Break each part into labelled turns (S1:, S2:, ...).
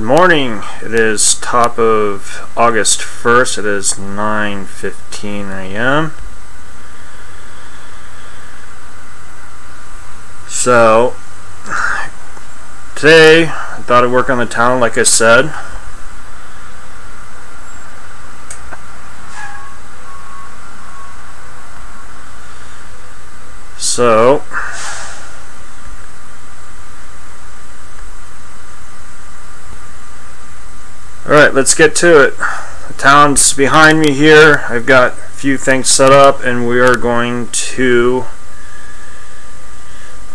S1: morning. It is top of August 1st. It is 9:15 a.m. So today I thought I'd work on the talon like I said. So alright, let's get to it. The talon's behind me here. I've got a few things set up and we are going to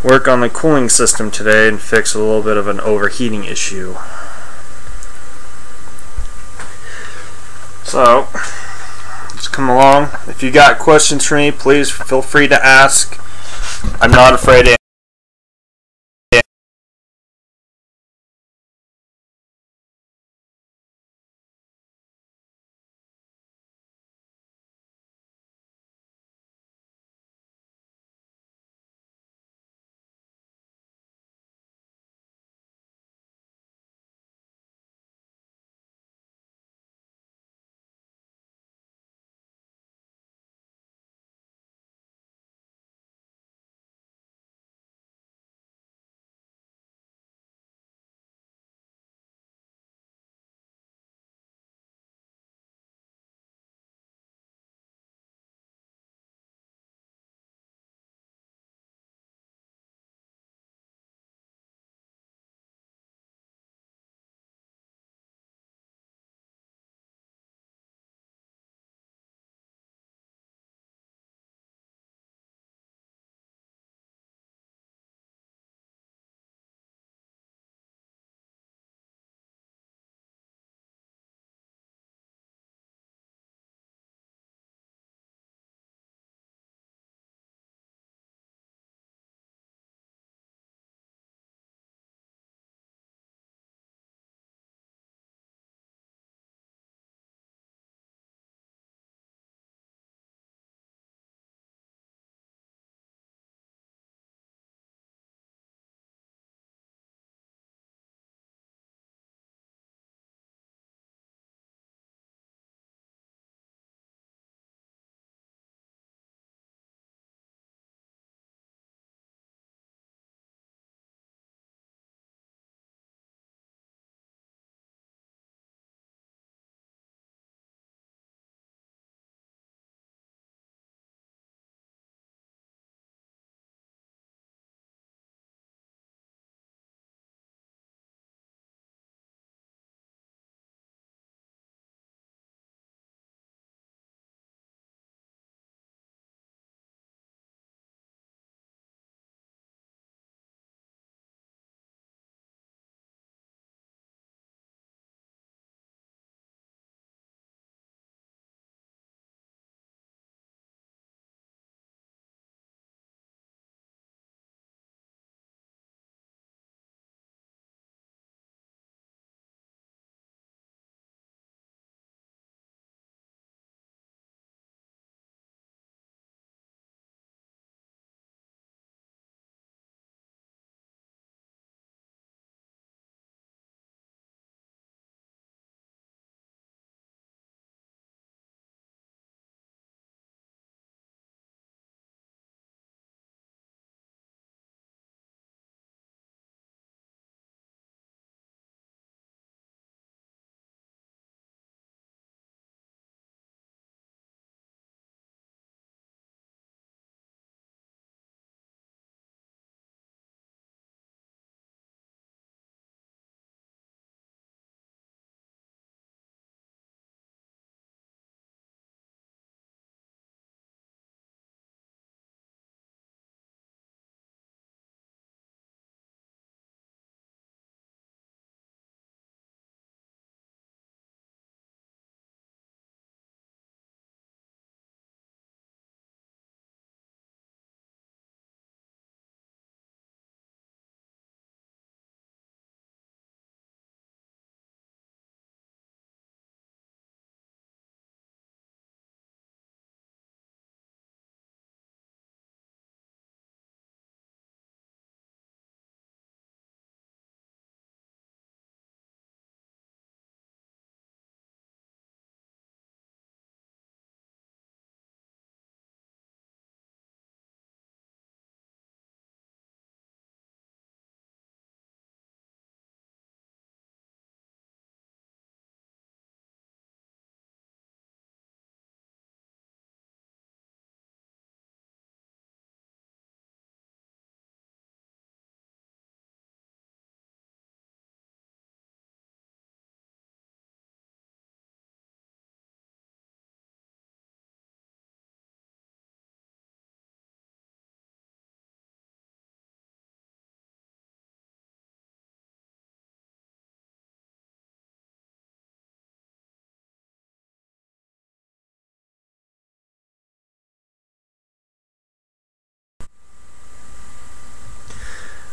S1: work on the cooling system today and fix a little bit of an overheating issue. So let's come along. If you got questions for me, please feel free to ask. I'm not afraid to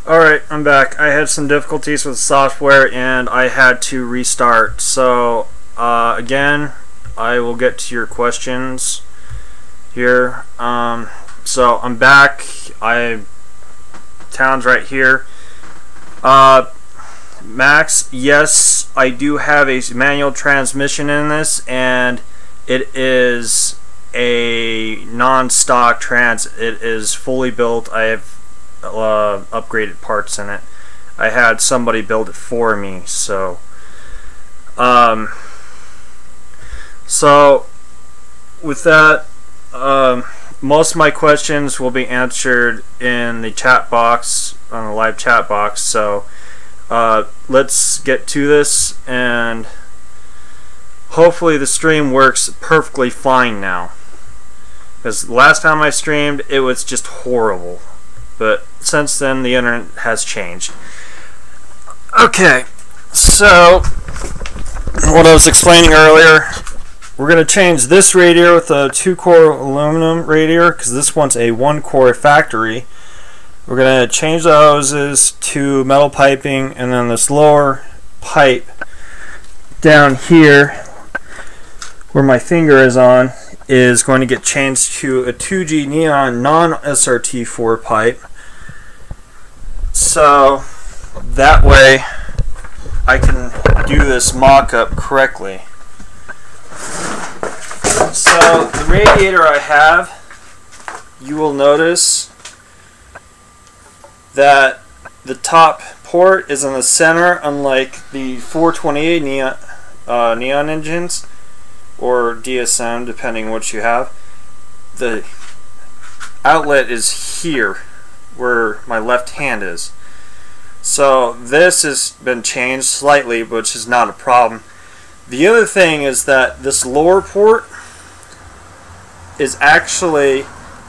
S1: Alright, I'm back. I had some difficulties with software and I had to restart. So, again, I will get to your questions here. So, I'm back. Town's right here. Max, yes, I do have a manual transmission in this, and it is a non-stock trans. It is fully built. I have upgraded parts in it. I had somebody build it for me, so with that, most of my questions will be answered in the chat box, on the live chat box. So let's get to this, and hopefully the stream works perfectly fine now, because the last time I streamed it was just horrible. But since then, the internet has changed. Okay, so what I was explaining earlier, we're going to change this radiator with a 2-core aluminum radiator, because this one's a 1-core factory. We're going to change the hoses to metal piping, and then this lower pipe down here, where my finger is on, is going to get changed to a 2G neon non-SRT4 pipe. So that way I can do this mock-up correctly. So the radiator I have, you will notice that the top port is in the center, unlike the 428 neon engines, or DSM, depending what you have. The outlet is here, where my left hand is. So this has been changed slightly, which is not a problem. The other thing is that this lower port is actually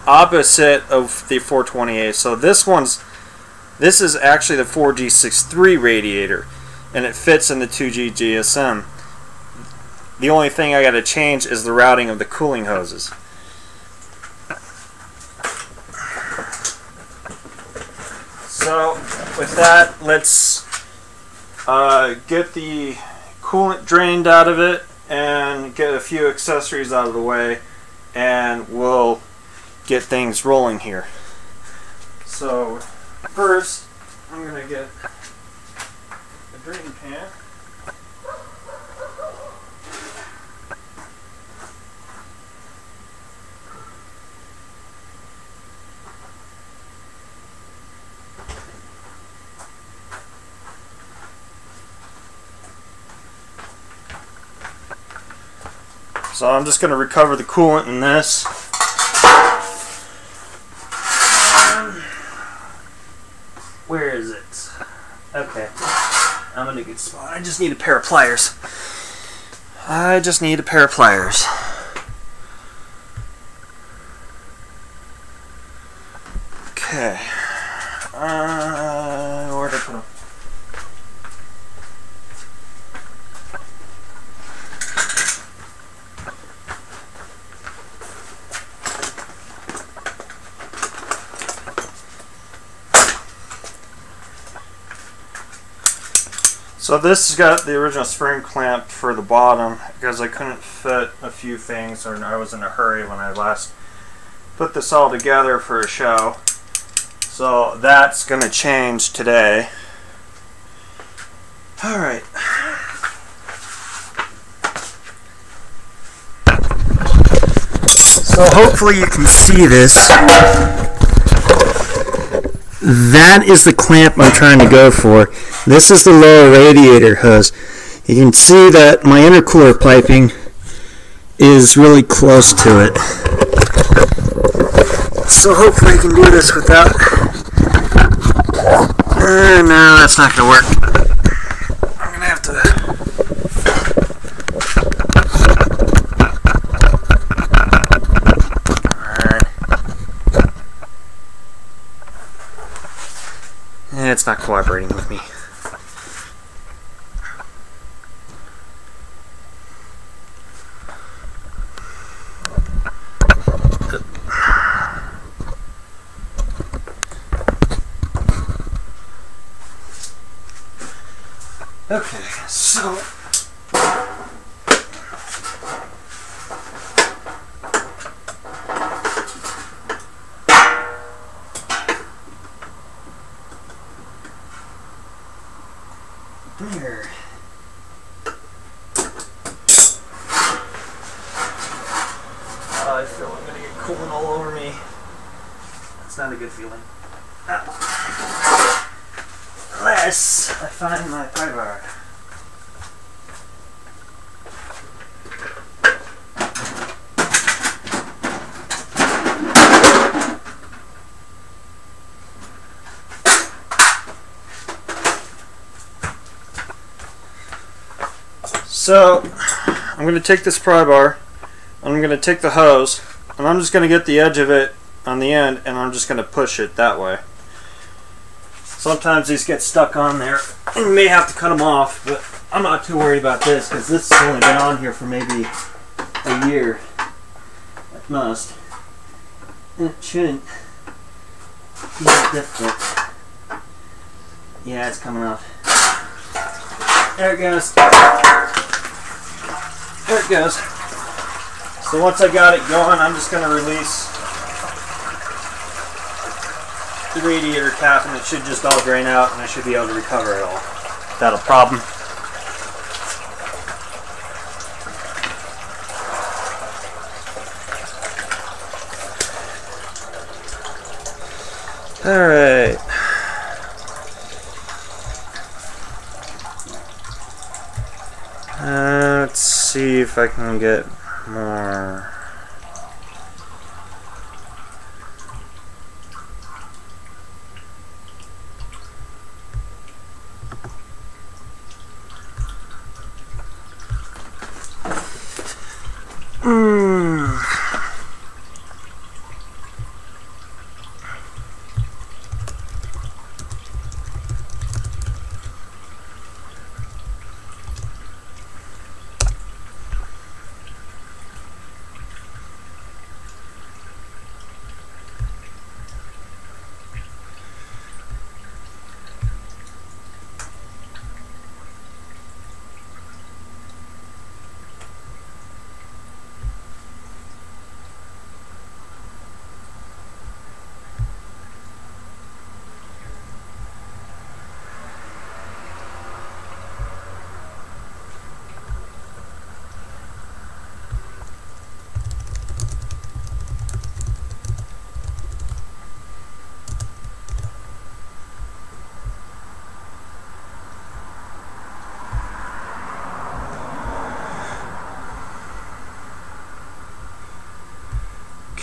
S1: opposite of the 428. So this is actually the 4G63 radiator, and it fits in the 2G GSM. The only thing I got to change is the routing of the cooling hoses. So with that, let's get the coolant drained out of it and get a few accessories out of the way, and we'll get things rolling here. So first, I'm going to get a draining pan. So I'm just going to recover the coolant in this. Where is it? Okay. I'm in a good spot. I just need a pair of pliers. Okay. Where'd I put them? So this has got the original spring clamp for the bottom, because I couldn't fit a few things, or I was in a hurry when I last put this all together for a show. So that's going to change today. Alright. So hopefully you can see this. That is the clamp I'm trying to go for. This is the lower radiator hose. You can see that my intercooler piping is really close to it. So hopefully I can do this without... no, that's not going to work. I'm going to have to... It's not cooperating with me. Okay, so there. I feel I'm gonna get cooling all over me. That's not a good feeling. Unless I find my pry bar. So I'm going to take this pry bar, and I'm going to take the hose, and I'm just going to get the edge of it on the end, and I'm just going to push it that way. Sometimes these get stuck on there, and you may have to cut them off, but I'm not too worried about this because this has only been on here for maybe a year at most. It shouldn't be that difficult. Yeah, it's coming off. There it goes. There it goes. So once I got it going, I'm just going to release the radiator cap, and it should just all drain out, and I should be able to recover it all without a problem. All right. Let's see if I can get more.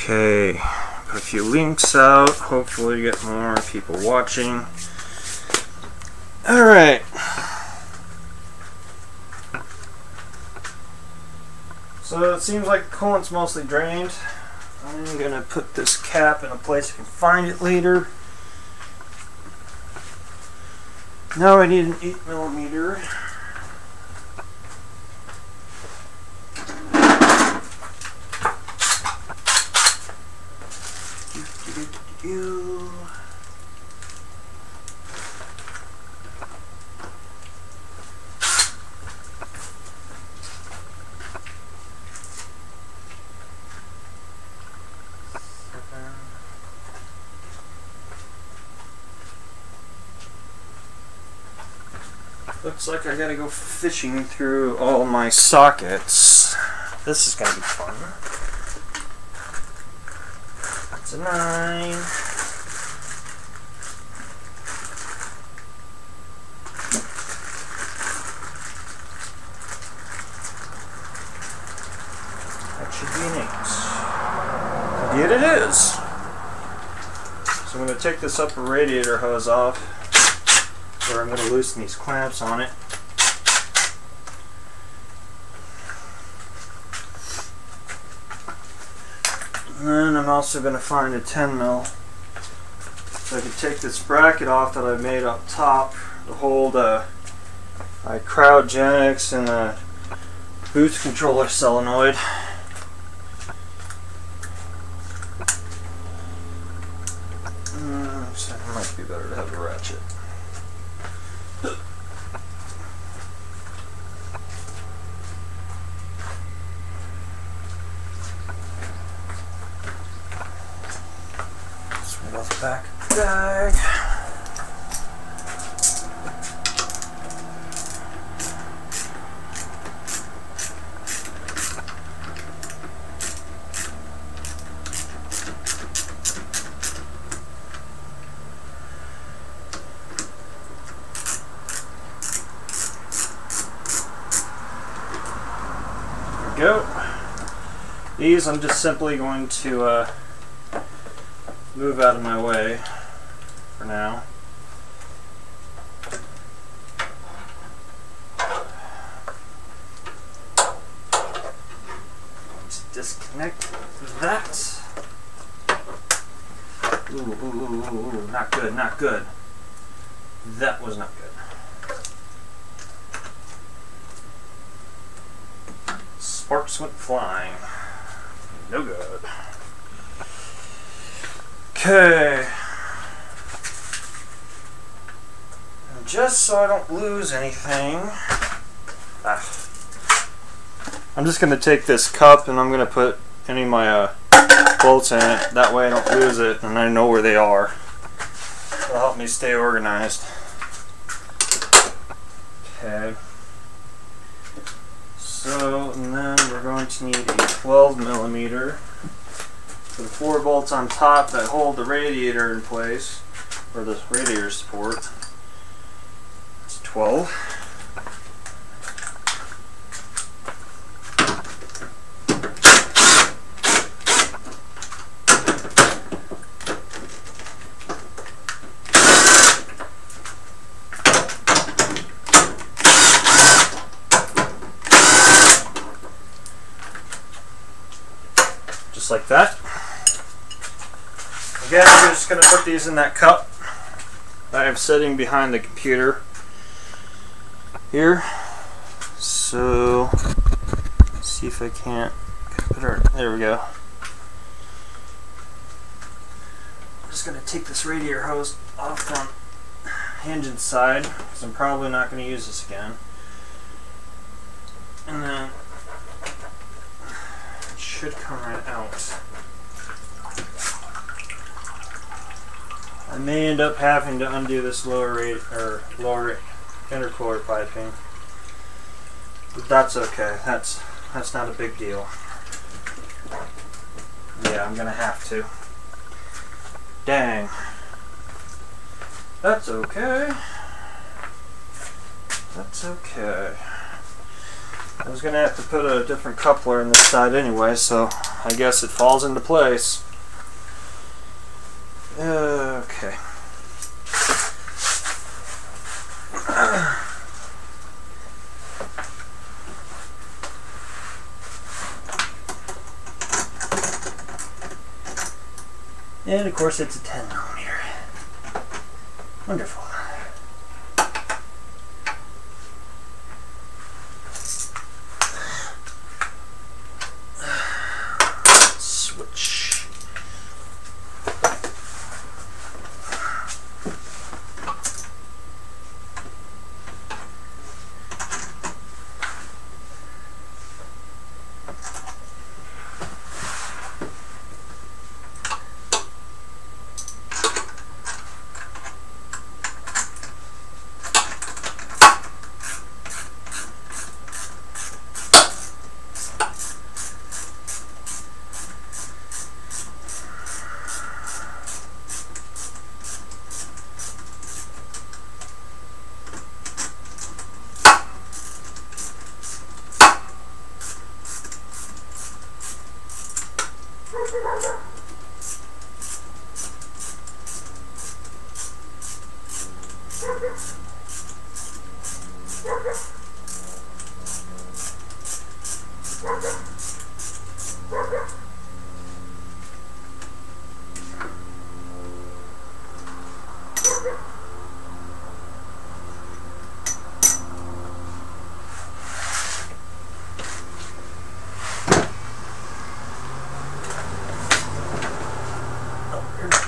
S1: Okay, put a few links out, hopefully get more people watching. Alright. So it seems like the coolant's mostly drained. I'm going to put this cap in a place I can find it later. Now I need an 8mm. Looks like I gotta go fishing through all my sockets. This is gonna be fun. That's a 9. That should be an 8. Indeed it is. So I'm gonna take this upper radiator hose off, where I'm going to loosen these clamps on it. And then I'm also going to find a 10mm, so I can take this bracket off that I made up top to hold my cryogenics and a boost controller solenoid. So it might be better to have a ratchet. Go to the back bag. Go. These I'm just simply going to move out of my way for now. Let's disconnect that. Ooh, not good, not good. That was not good. Sparks went flying. No good. Okay. And just so I don't lose anything, I'm just going to take this cup and I'm going to put any of my bolts in it. That way I don't lose it and I know where they are. It'll help me stay organized. Okay. So, and then we're going to need a 12mm for the 4 bolts on top that hold the radiator in place, or the radiator support. It's 12. Just like that. Again, I'm just going to put these in that cup that I'm sitting behind the computer here. So, let's see if I can't put her. There we go. I'm just going to take this radiator hose off from hinge inside because I'm probably not going to use this again. And then should come right out. I may end up having to undo this lower intercooler piping, but that's okay. That's not a big deal. Yeah, I'm gonna have to. Dang. That's okay. That's okay. I was going to have to put a different coupler in this side anyway, so I guess it falls into place. Okay. And of course it's a 10mm. Wonderful.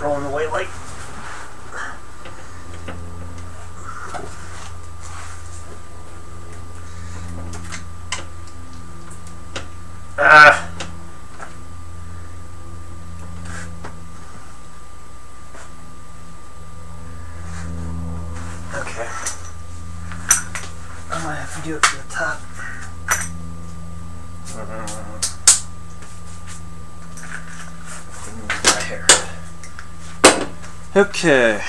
S1: Rolling away like do it from the top. Right here. Okay.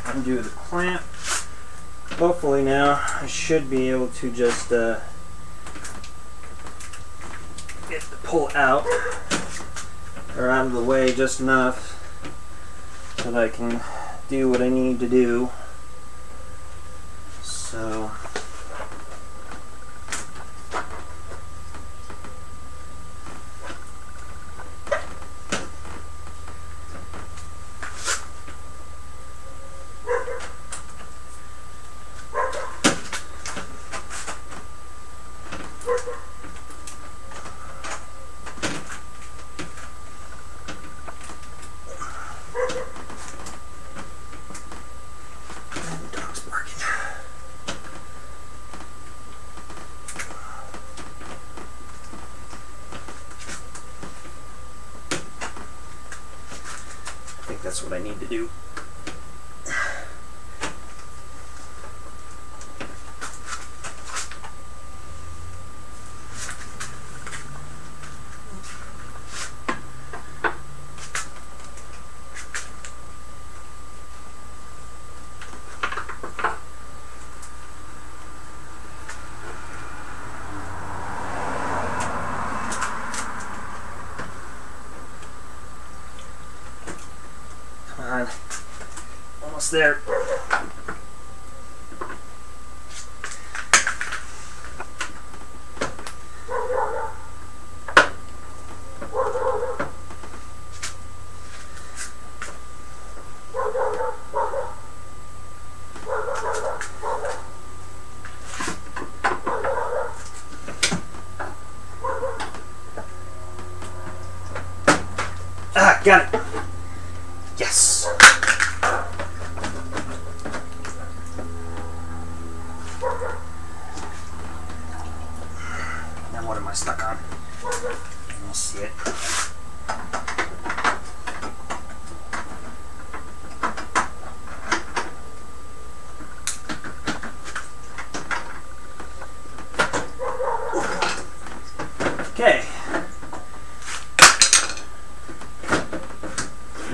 S1: Undo the clamp. Hopefully now I should be able to just get the pull out or out of the way just enough that I can do what I need to do. So that's what I need to do. Almost there. Ah, got it. Yes. Now what am I stuck on? You'll see it. Okay.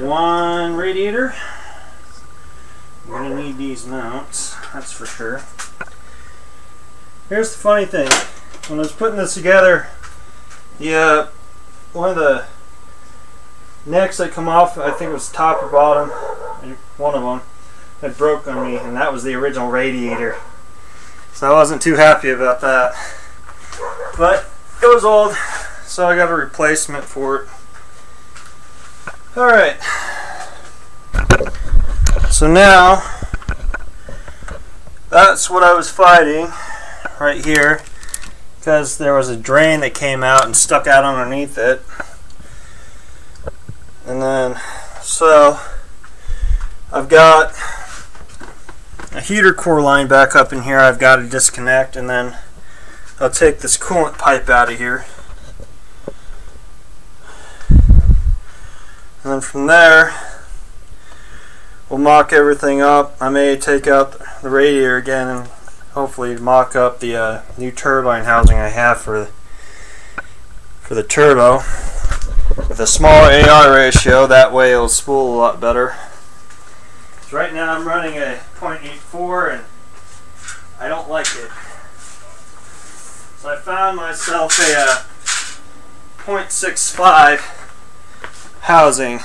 S1: One radiator. We're going to need these mounts, that's for sure. Here's the funny thing. When I was putting this together, one of the necks that come off, I think it was top or bottom, one of them, had broke on me, and that was the original radiator. So I wasn't too happy about that. But it was old, so I got a replacement for it. Alright, so now that's what I was fighting right here, because there was a drain that came out and stuck out underneath it. And then, so I've got a heater core line back up in here I've got to disconnect, and then I'll take this coolant pipe out of here. And then from there, we'll mock everything up. I may take out the radiator again and hopefully mock up the new turbine housing I have for the turbo with a smaller AR ratio. That way it'll spool a lot better. So right now I'm running a 0.84 and I don't like it. So I found myself a 0.65 housing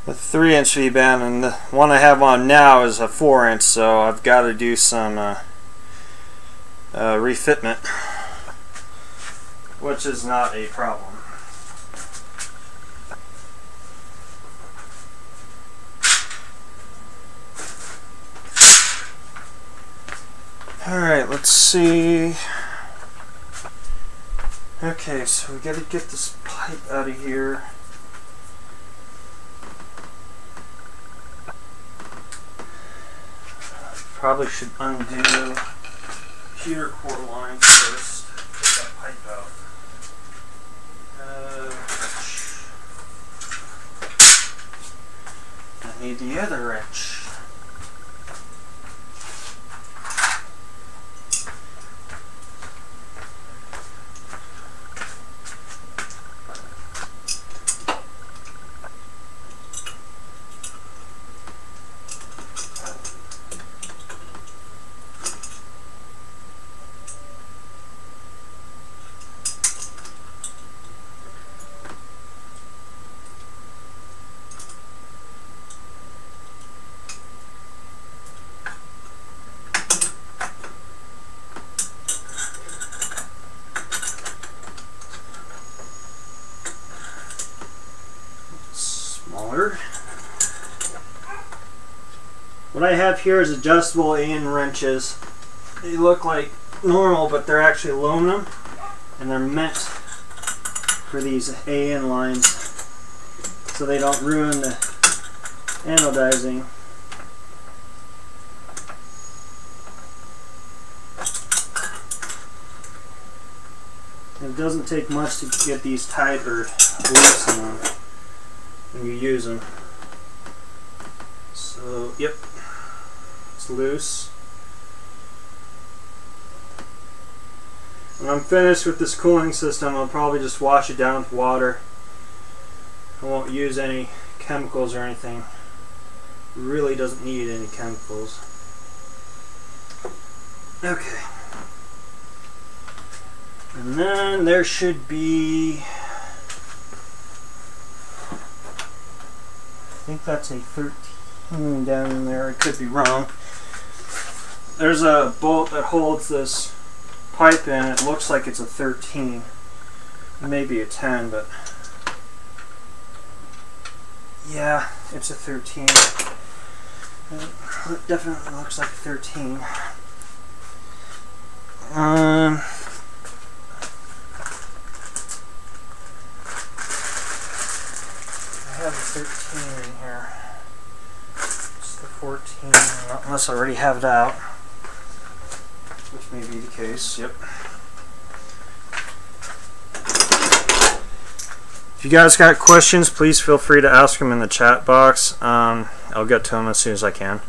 S1: with 3-inch V-band, and the one I have on now is a 4-inch, so I've got to do some refitment, which is not a problem. Alright, let's see. Okay, so we gotta get this pipe out of here. Probably should undo the heater core line first. Get that pipe out. I need the other wrench. water. What I have here is adjustable Allen wrenches. They look like normal, but they're actually aluminum, and they're meant for these Allen lines so they don't ruin the anodizing. It doesn't take much to get these tight or loosen them when you use them. So, yep, it's loose. When I'm finished with this cooling system, I'll probably just wash it down with water. I won't use any chemicals or anything. It really doesn't need any chemicals. Okay. And then there should be, I think that's a 13 down in there. I could be wrong. There's a bolt that holds this pipe in. It looks like it's a 13. Maybe a 10, but yeah, it's a 13. It definitely looks like a 13. I have the 13 in here. It's the 14, unless I already have it out, which may be the case. Yep. If you guys got questions, please feel free to ask them in the chat box. I'll get to them as soon as I can.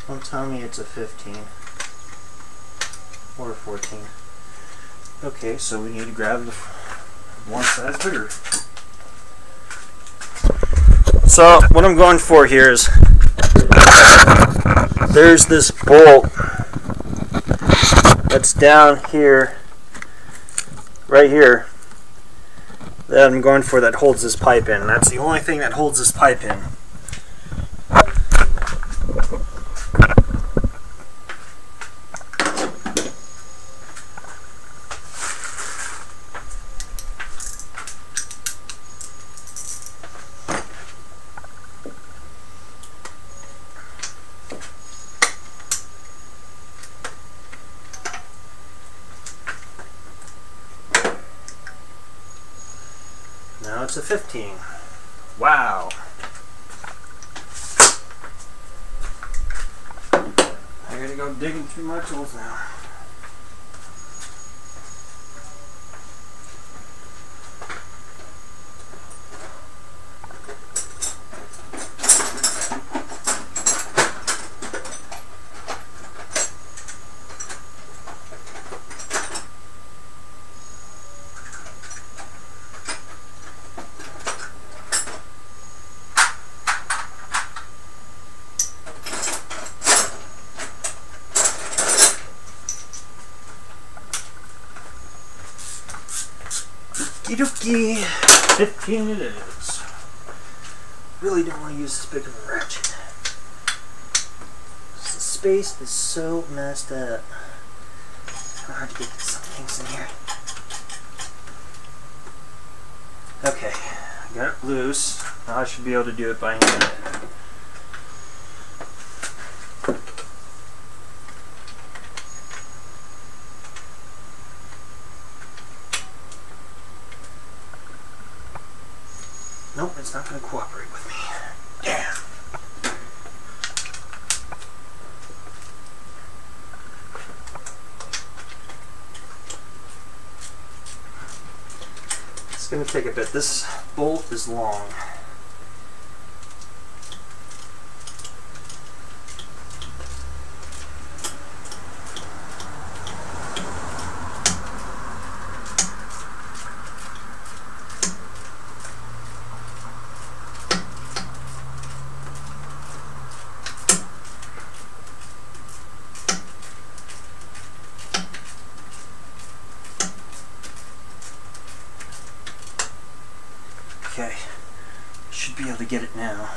S1: Don't tell me it's a 15 or a 14. Okay, so we need to grab the one size bigger. So what I'm going for here is there's this bolt that's down here, right here, that I'm going for that holds this pipe in. That's the only thing that holds this pipe in. Now it's a 15. Wow. I gotta go digging through my tools now. Okie dokie, 15 it is. Really don't want to use this big of a ratchet. The space is so messed up. It's hard to get some things in here. Okay, I got it loose. Now I should be able to do it by hand. Nope, it's not going to cooperate with me. Damn. Let's going to take a bit. This bolt is long. Okay, should be able to get it now.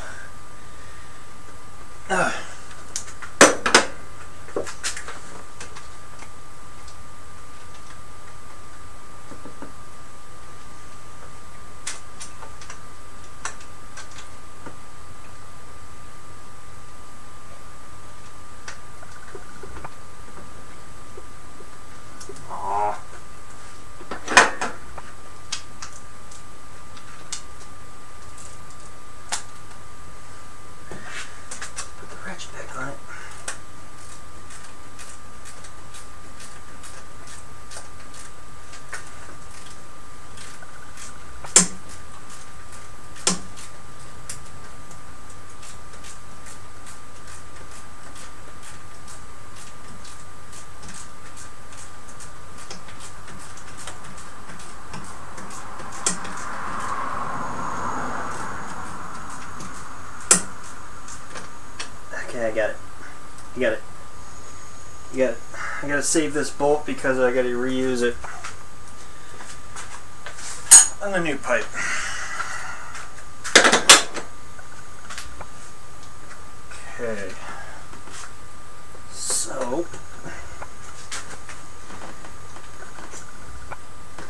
S1: Okay, I got it. You got it. You got it. I gotta save this bolt because I gotta reuse it on the new pipe. Okay. So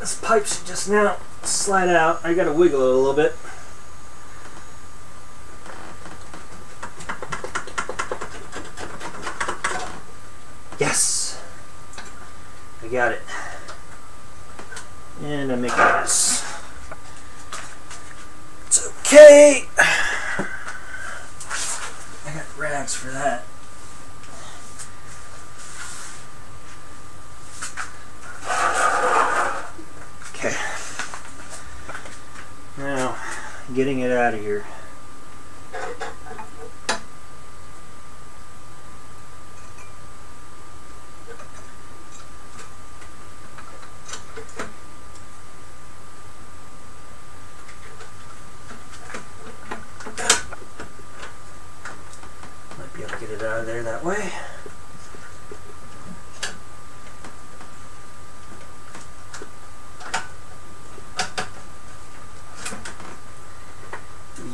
S1: this pipe should just now slide out. I gotta wiggle it a little bit. Yes! I got it. And I'm making a mess. It's okay! I got rags for that. Okay. Now, getting it out of here. Get it out of there that way.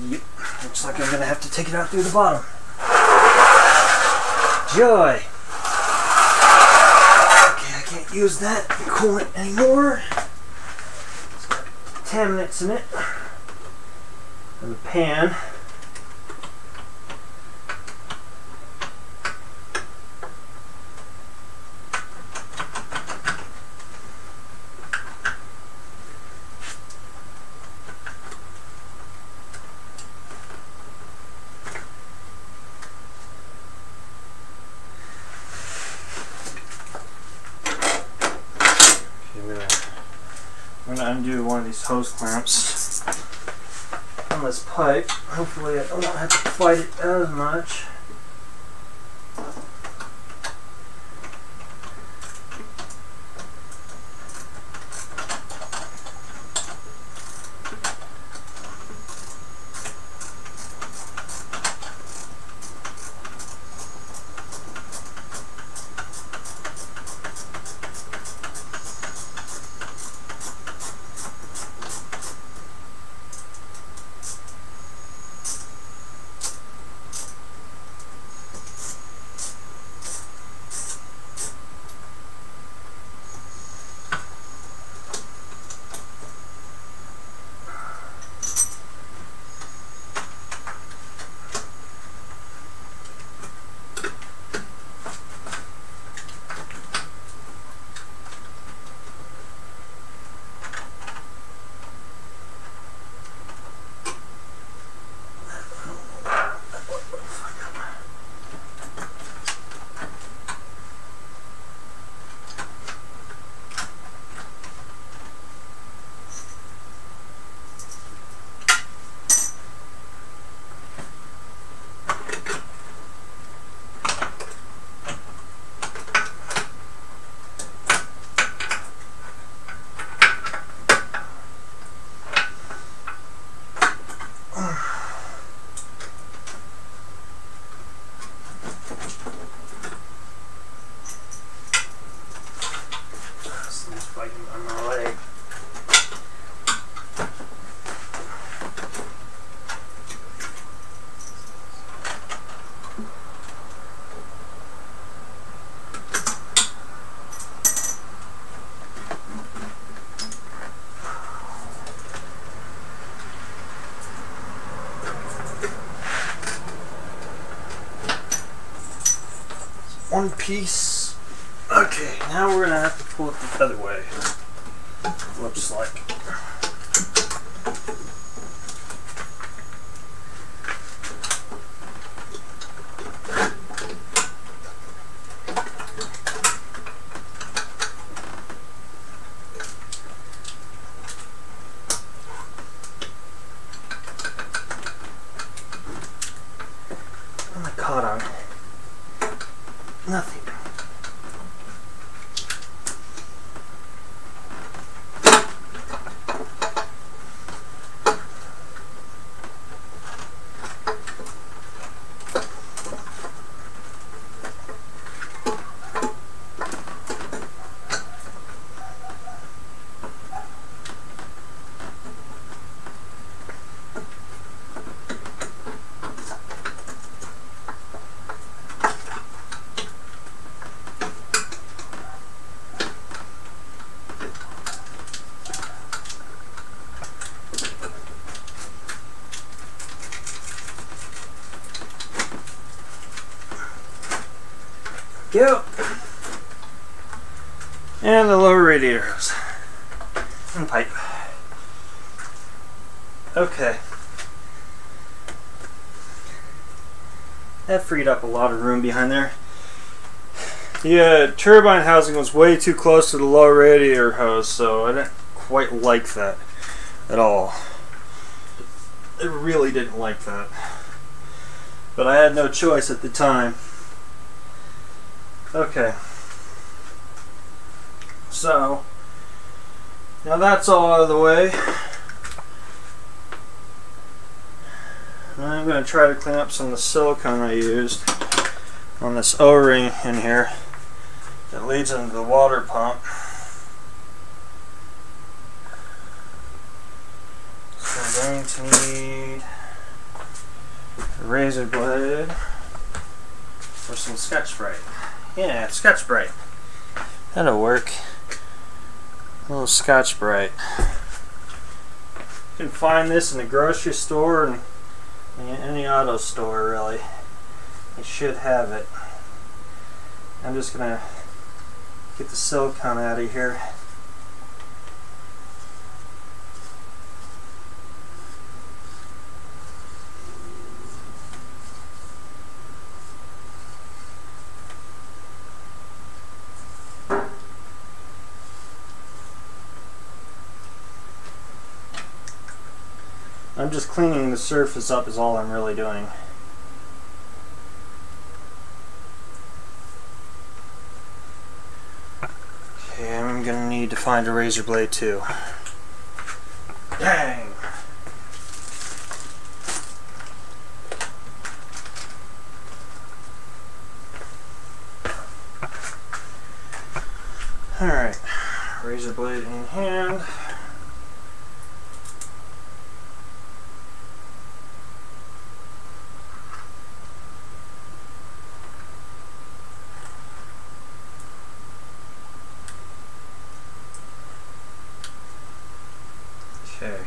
S1: Yep. Looks like I'm gonna have to take it out through the bottom. Joy! Okay, I can't use that coolant anymore. It's got contaminants in it. And the pan. I'm going to undo one of these hose clamps on this pipe. Hopefully I don't have to fight it as much. one piece. Okay, now we're gonna have to pull it the other way. Looks like. What am I caught on? Nothing. Go. And the lower radiator hose. And pipe. Okay. That freed up a lot of room behind there. The turbine housing was way too close to the lower radiator hose, so I didn't quite like that at all. I really didn't like that. But I had no choice at the time. Okay, so now that's all out of the way. I'm going to try to clean up some of the silicone I used on this O-ring in here that leads into the water pump. So I'm going to need a razor blade or some Sketch Spray. Yeah, Sketch Spray. That'll work. A little Sketch Spray. You can find this in the grocery store and any auto store, really. You should have it. I'm just gonna get the silicone out of here. I'm just cleaning the surface up is all I'm really doing. Okay, I'm gonna need to find a razor blade too. Dang! Alright, razor blade in hand. Okay.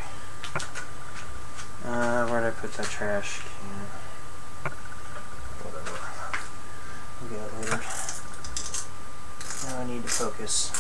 S1: Where'd I put that trash can? Whatever. I'll get it later. Now I need to focus.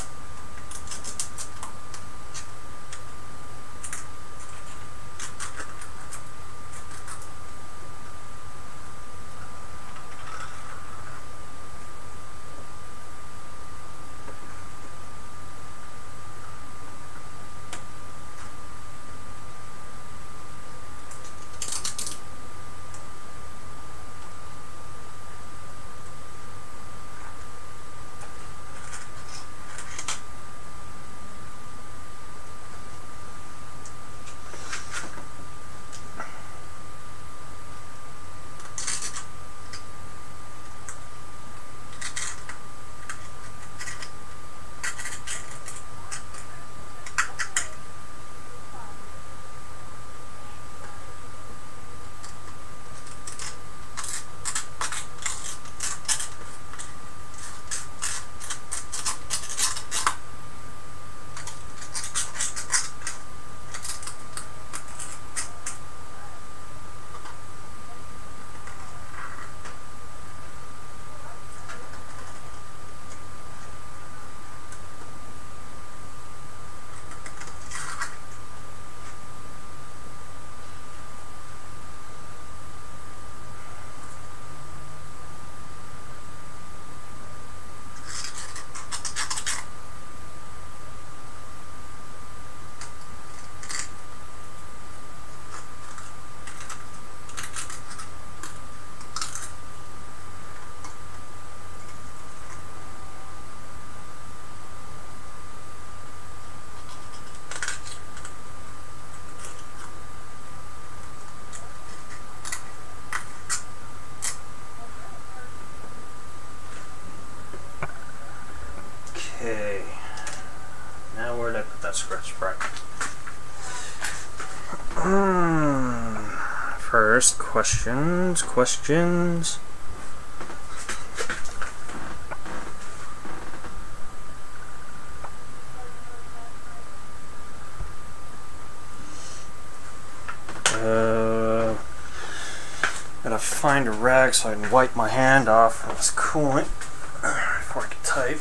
S1: scratch spray. First, questions. Gotta find a rag so I can wipe my hand off of this coolant before I can type.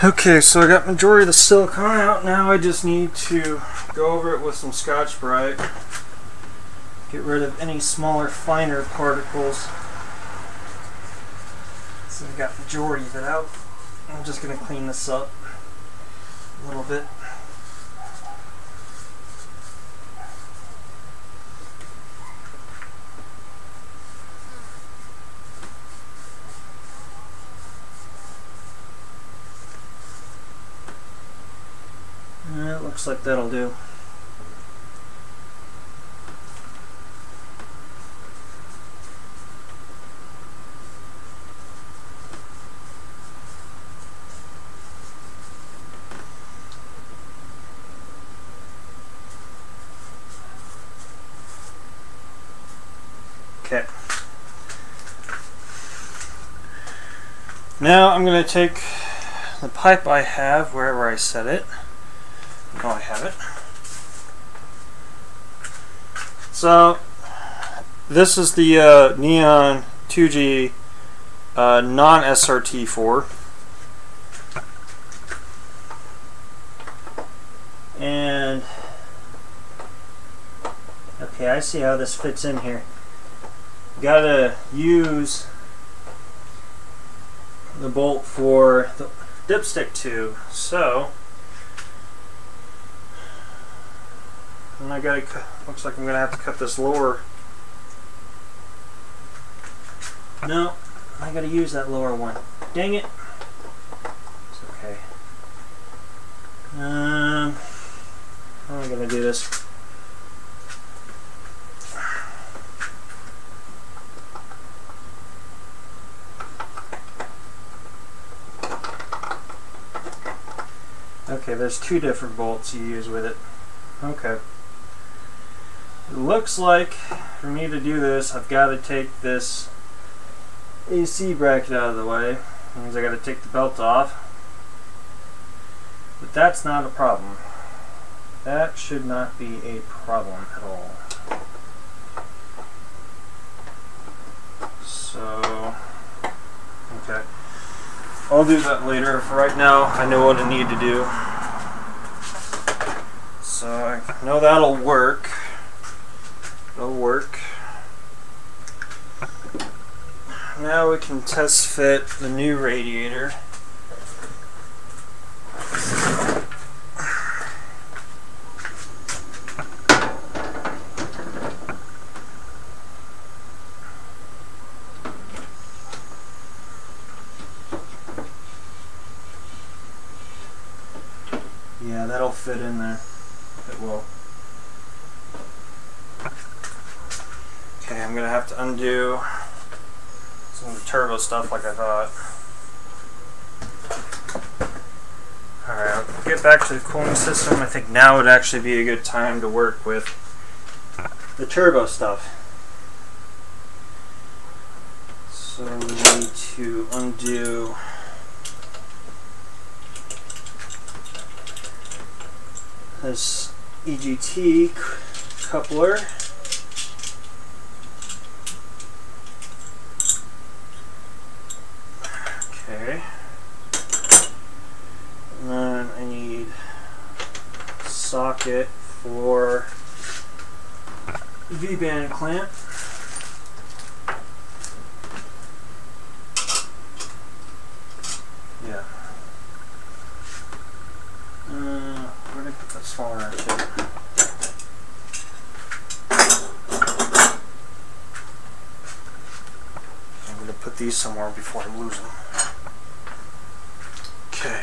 S1: Okay, so I got majority of the silicone out. Now I just need to go over it with some Scotch-Brite. Get rid of any smaller, finer particles. So I got majority of it out. I'm just going to clean this up a little bit. It looks like that'll do. Okay. Now I'm going to take the pipe I have wherever I set it. Oh, I have it. So this is the Neon 2G non-SRT4, and okay, I see how this fits in here. Gotta use the bolt for the dipstick tube, so. And I gotta looks like I'm gonna have to cut this lower. No, I gotta use that lower one. Dang it. It's okay. How am I gonna do this? Okay, there's two different bolts you use with it. Okay. It looks like for me to do this, I've got to take this AC bracket out of the way. That means I got to take the belt off. But that's not a problem. That should not be a problem at all. So, okay. I'll do that later. For right now, I know what I need to do. So I know that'll work. It'll work. Now we can test fit the new radiator. Yeah, that'll fit in there. It will. Okay, I'm gonna have to undo some of the turbo stuff like I thought. Alright, I'll get back to the cooling system. I think now would actually be a good time to work with the turbo stuff. So we need to undo this EGT coupler. Okay. And then I need a socket for V-band clamp. Yeah. Where did I put that smaller wrench in? I'm going to put these somewhere before I lose them. Okay.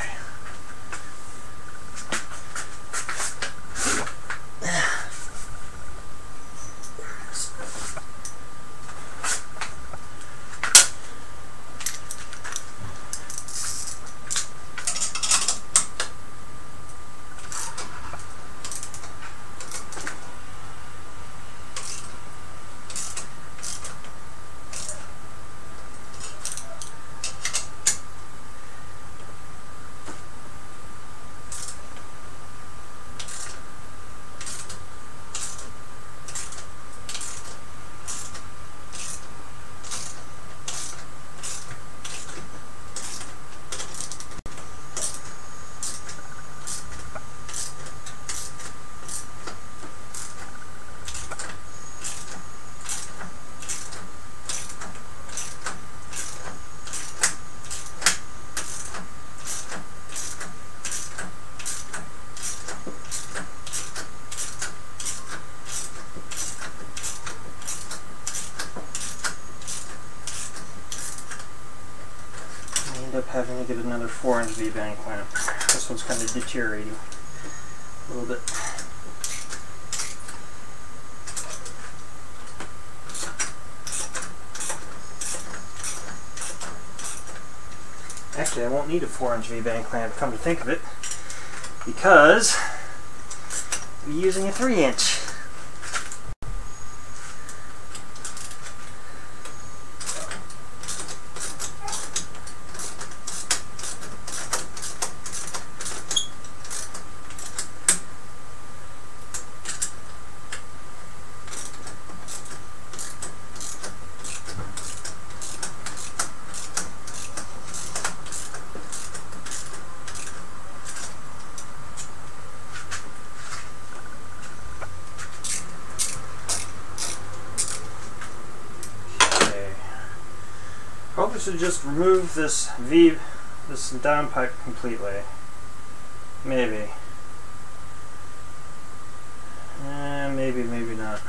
S1: Up having to get another 4-inch V-band clamp. This one's kind of deteriorating a little bit. Actually, I won't need a 4-inch V-band clamp, come to think of it, because I'm using a 3-inch. Probably should just remove this down pipe completely. Maybe. Maybe not.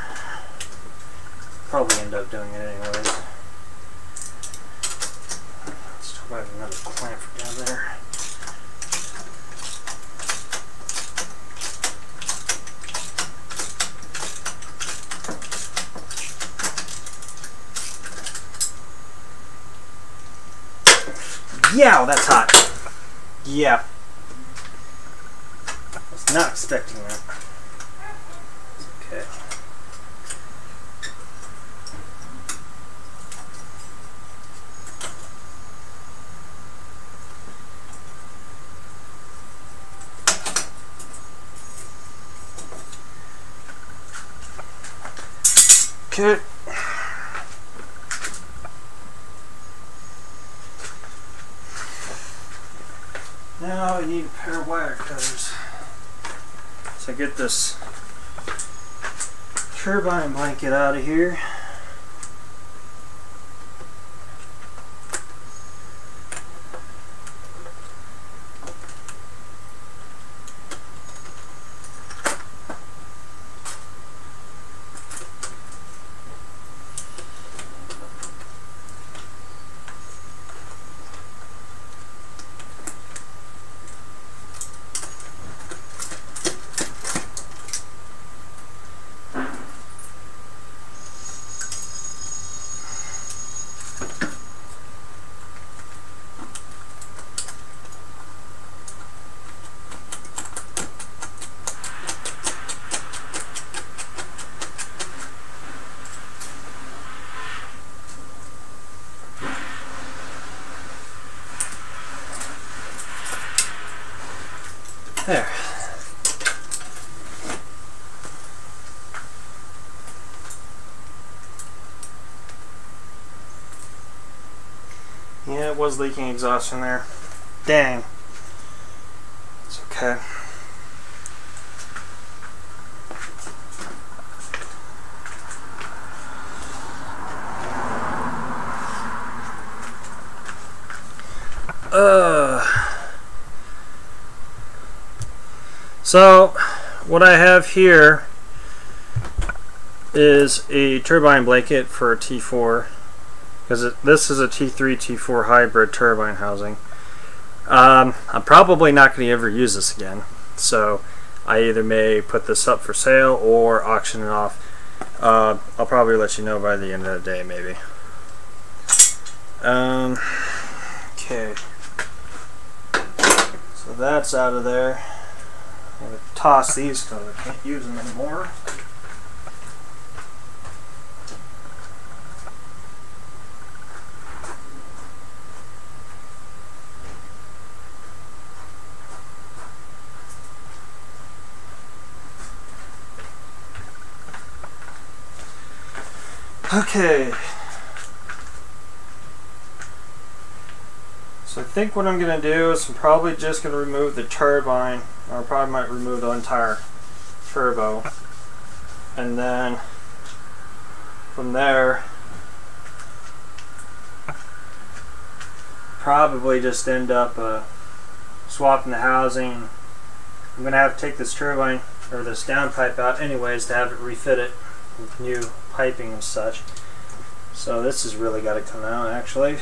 S1: Probably end up doing it anyways. Let's try to have another clamp down there. Yeah, that's hot. Yeah. I was not expecting that. Okay. Okay. Now I need a pair of wire cutters. So I get this turbine blanket out of here. There. Yeah, it was leaking exhaust in there. Dang. It's okay. So what I have here is a turbine blanket for a T4, because this is a T3 T4 hybrid turbine housing. I'm probably not going to ever use this again, so I either may put this up for sale or auction it off. I'll probably let you know by the end of the day, maybe. Okay, so that's out of there. I'm going to toss these because I can't use them anymore. Okay, so I think what I'm going to do is I'm probably just going to remove the turbine, or I probably might remove the entire turbo, and then from there probably just end up swapping the housing. I'm going to have to take this turbine, or this downpipe out anyways, to have it refitted with new piping and such. So this has really got to come out, actually.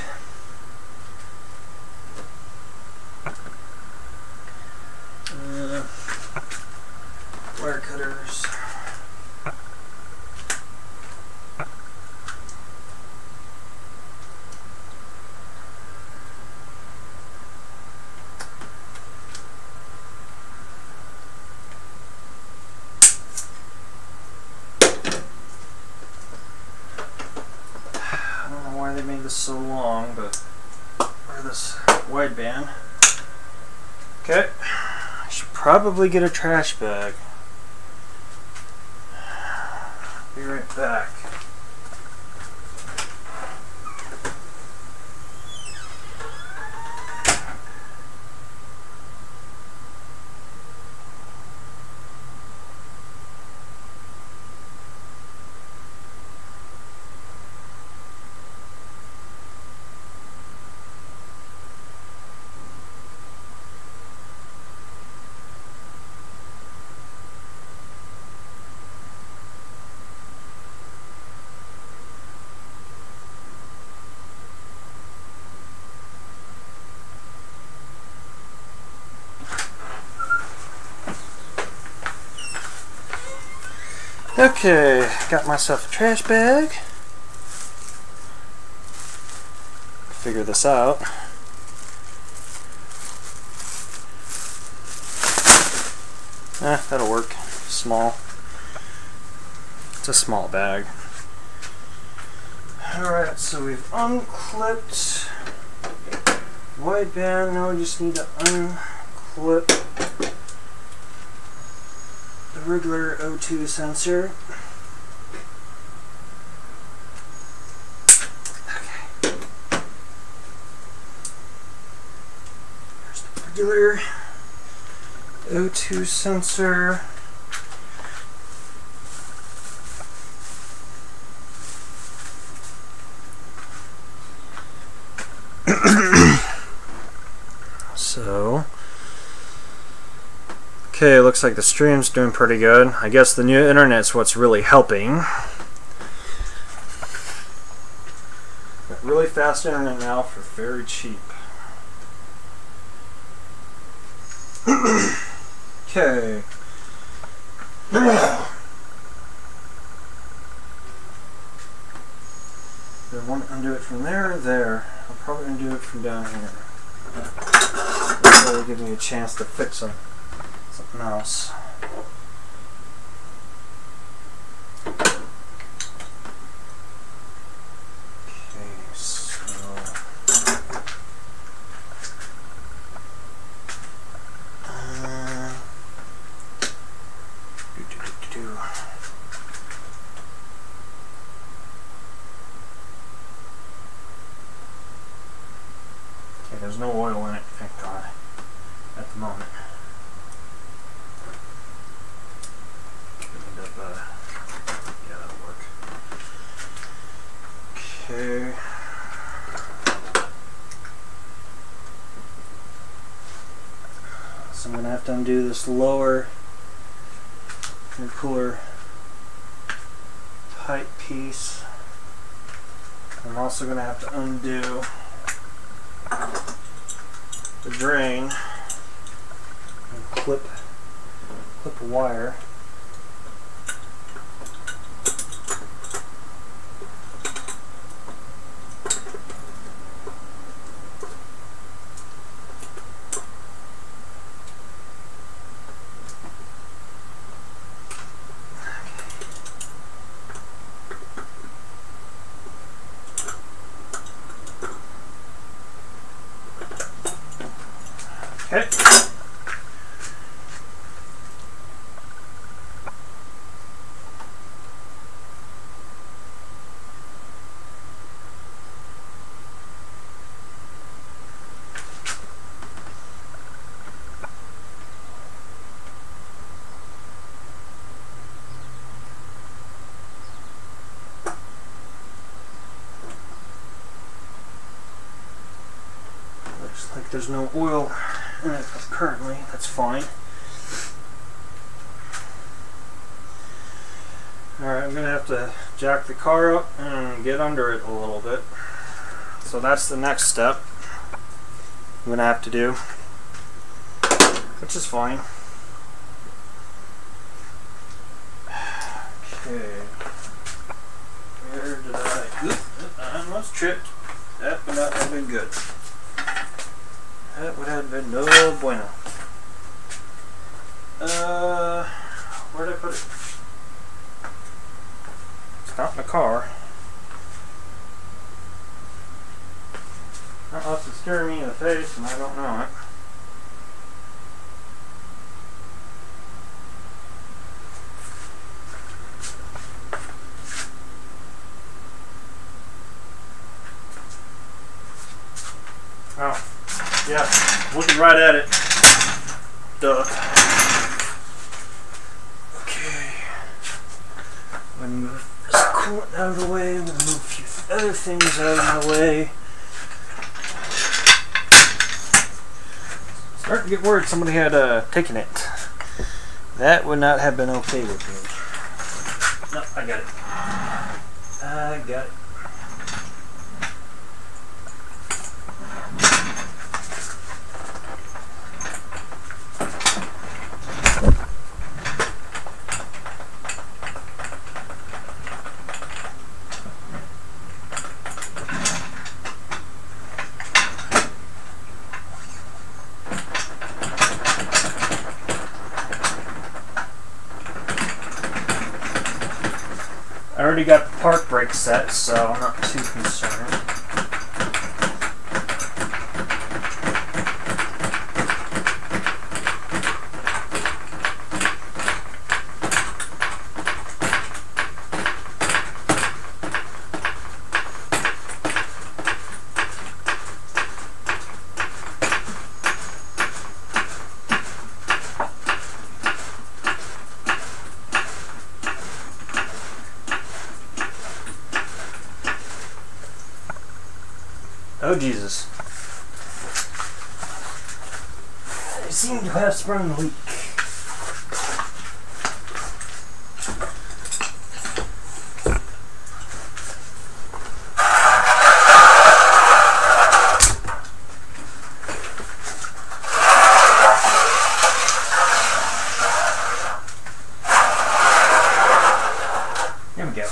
S1: Wire cutters. They made this so long, but or this wideband. Okay, I should probably get a trash bag. Be right back. Okay, got myself a trash bag. Figure this out. That'll work. Small. It's a small bag. Alright, so we've unclipped wideband. Now we just need to unclip the regular O2 sensor. Okay. There's the regular O2 sensor. So, okay, looks like the stream's doing pretty good. I guess the new internet's what's really helping. Got really fast internet now for very cheap. Okay. I want to undo it from there or there. I'll probably undo it from down here. That'll give me a chance to fix something else. Okay, so there's no oil in it, thank God, at the moment. End up, yeah, that'll work. Okay. So I'm going to have to undo this lower intercooler pipe piece. I'm also going to have to undo the drain and clip a wire. Okay. Looks like there's no oil in it currently. That's fine. Alright, I'm going to have to jack the car up and get under it a little bit. So that's the next step I'm going to have to do, which is fine. Okay. Where did I almost tripped. That would not have been good. That would have been no bueno. Where did I put it? It's not in the car. Unless it's staring me in the face and I don't know it. Oh. Yeah, looking right at it. Duh. Okay. I'm going to move this coolant out of the way. I'm going to move a few other things out of my way. Starting to get worried somebody had taken it. That would not have been okay with me. No, I got it. I got it. I already got the park brake set, so I'm not too concerned. Oh Jesus. I seem to have sprung the leak. There we go.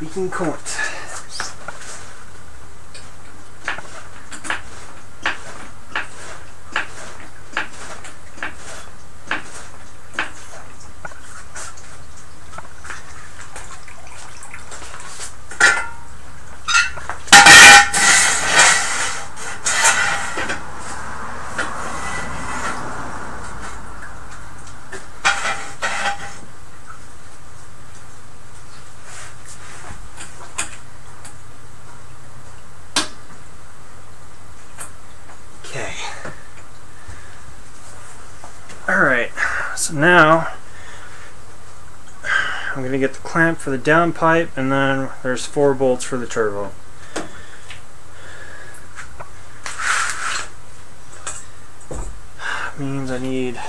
S1: Leaking coolant. So now I'm going to get the clamp for the downpipe, and then there's 4 bolts for the turbo. Means I need, I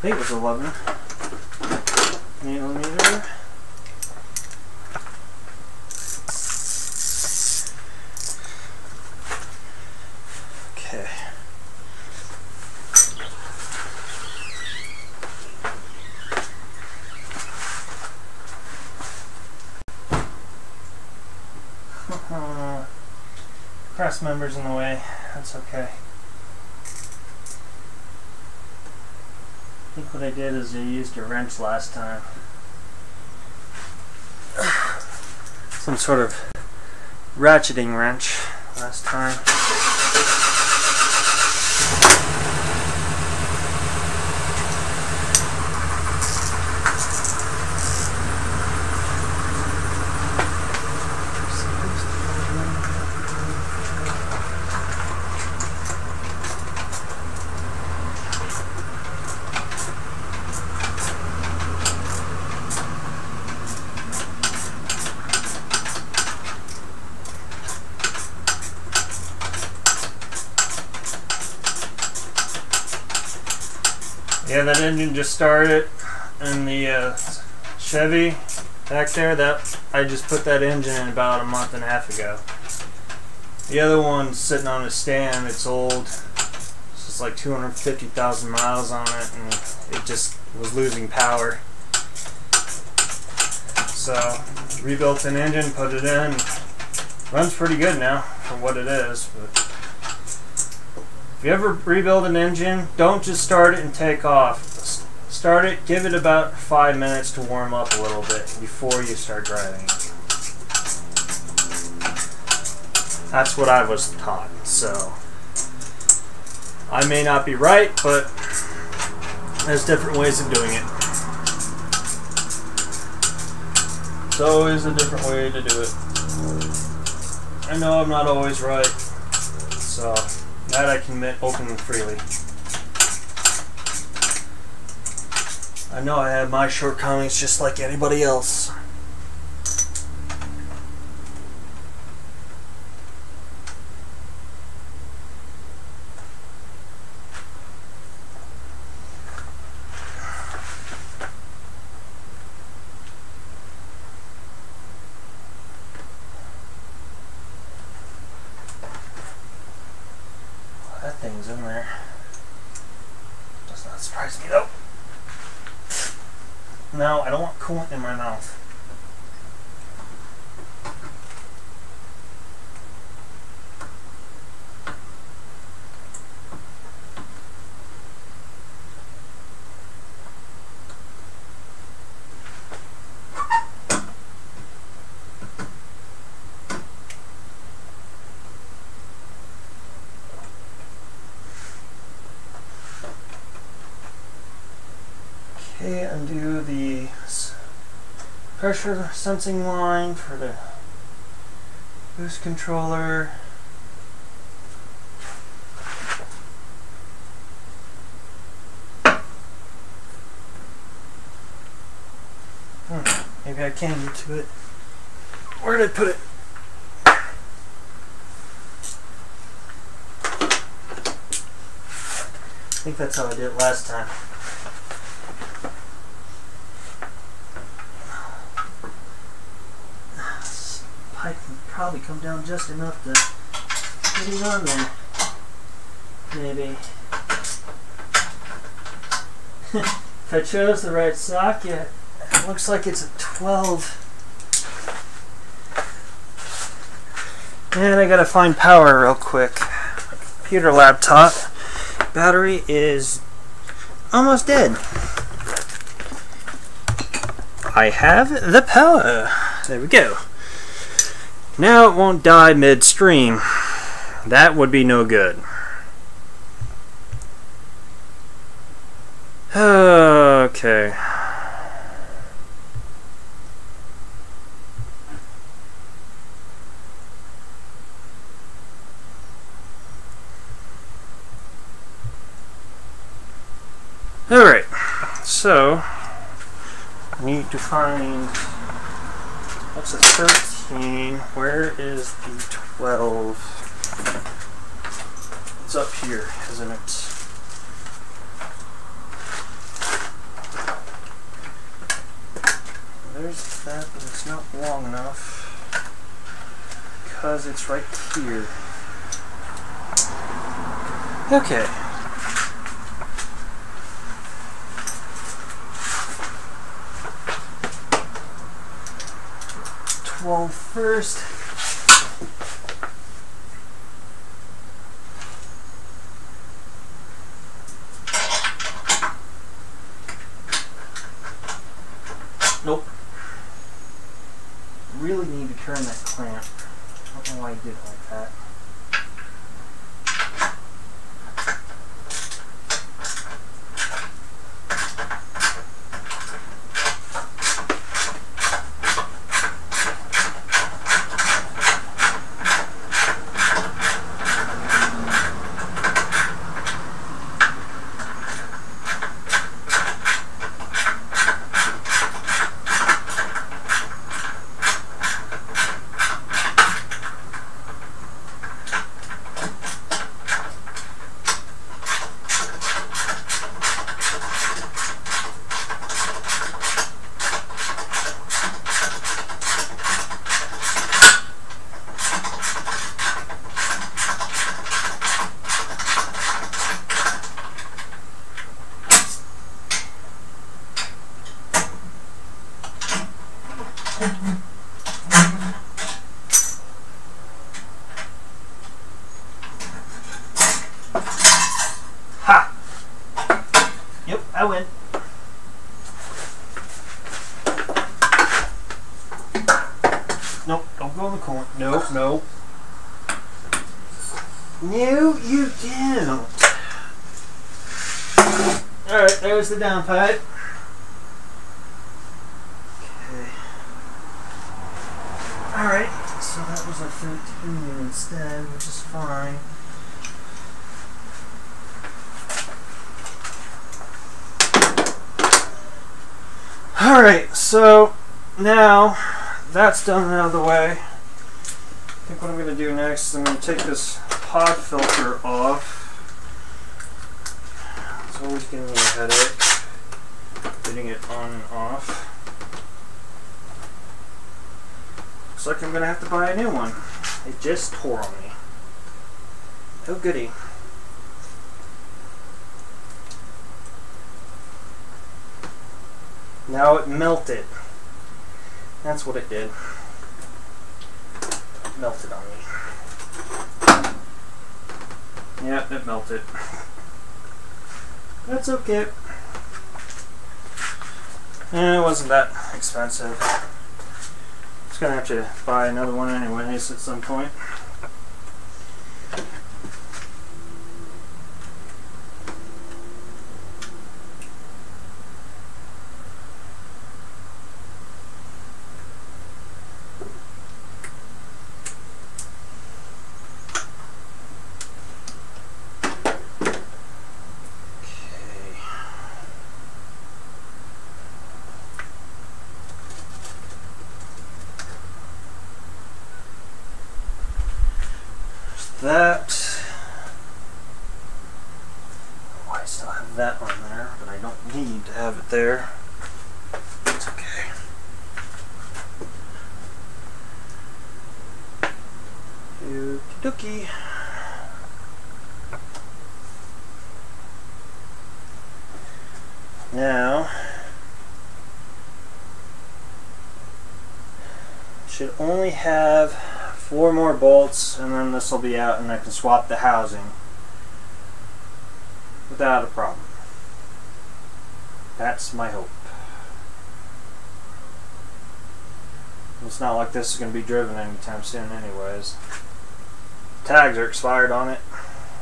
S1: think it was 11 millimeter. Okay. Cross members in the way, that's okay. I think what I did is I used a wrench last time. Some sort of ratcheting wrench last time. Yeah, that engine just started, and the Chevy back there, that I just put that engine in about a month and a half ago. The other one's sitting on a stand. It's old. It's just like 250,000 miles on it, and it just was losing power. So rebuilt an engine, put it in. Runs pretty good now for what it is. But if you ever rebuild an engine, don't just start it and take off. Start it, give it about 5 minutes to warm up a little bit before you start driving it. That's what I was taught. So I may not be right, but there's different ways of doing it. It's always a different way to do it. I know I'm not always right, so that I can admit open and freely. I know I have my shortcomings just like anybody else. That thing's in there. Does not surprise me though. No, I don't want coolant in my mouth. Okay, undo the pressure sensing line for the boost controller. Maybe I can get to it. Where did I put it? I think that's how I did it last time. Pipe can probably come down just enough to get it on there. Maybe. If I chose the right socket, it looks like it's a 12. And I gotta find power real quick. My computer laptop battery is almost dead. I have the power. There we go. Now it won't die midstream. That would be no good. Okay. Alright. So I need to find, what's a 13? Where is the 12? It's up here, isn't it? There's that, but it's not long enough because it's right here. Okay. First. Nope. Really need to turn that clamp. I don't know why I did it like that. Ha! Yep, I win. Nope, don't go in the corner. Nope, no. No, you don't. Alright, there's the downpipe. Okay. Alright, so that was a 13 instead, which is fine. Alright, so now that's done and out of the way. I think what I'm going to do next is I'm going to take this pod filter off. It's always giving me a headache getting it on and off. Looks like I'm going to have to buy a new one. It just tore on me. Oh goody. Now it melted. That's what it did. It melted on me. Yeah, it melted. That's okay. And it wasn't that expensive. Just gonna have to buy another one anyways at some point. That. Oh, I still have that on there, but I don't need to have it there. It's okay. Okie dokie. Now, should only have 4 more bolts, and then this will be out and I can swap the housing without a problem. That's my hope. It's not like this is going to be driven anytime soon anyways. Tags are expired on it,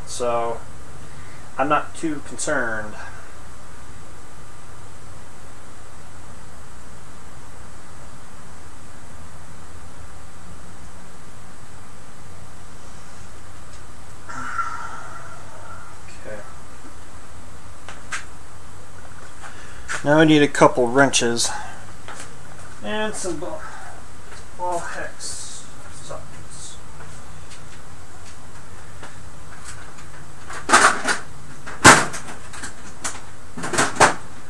S1: so I'm not too concerned. Now I need a couple wrenches and some ball hex sockets.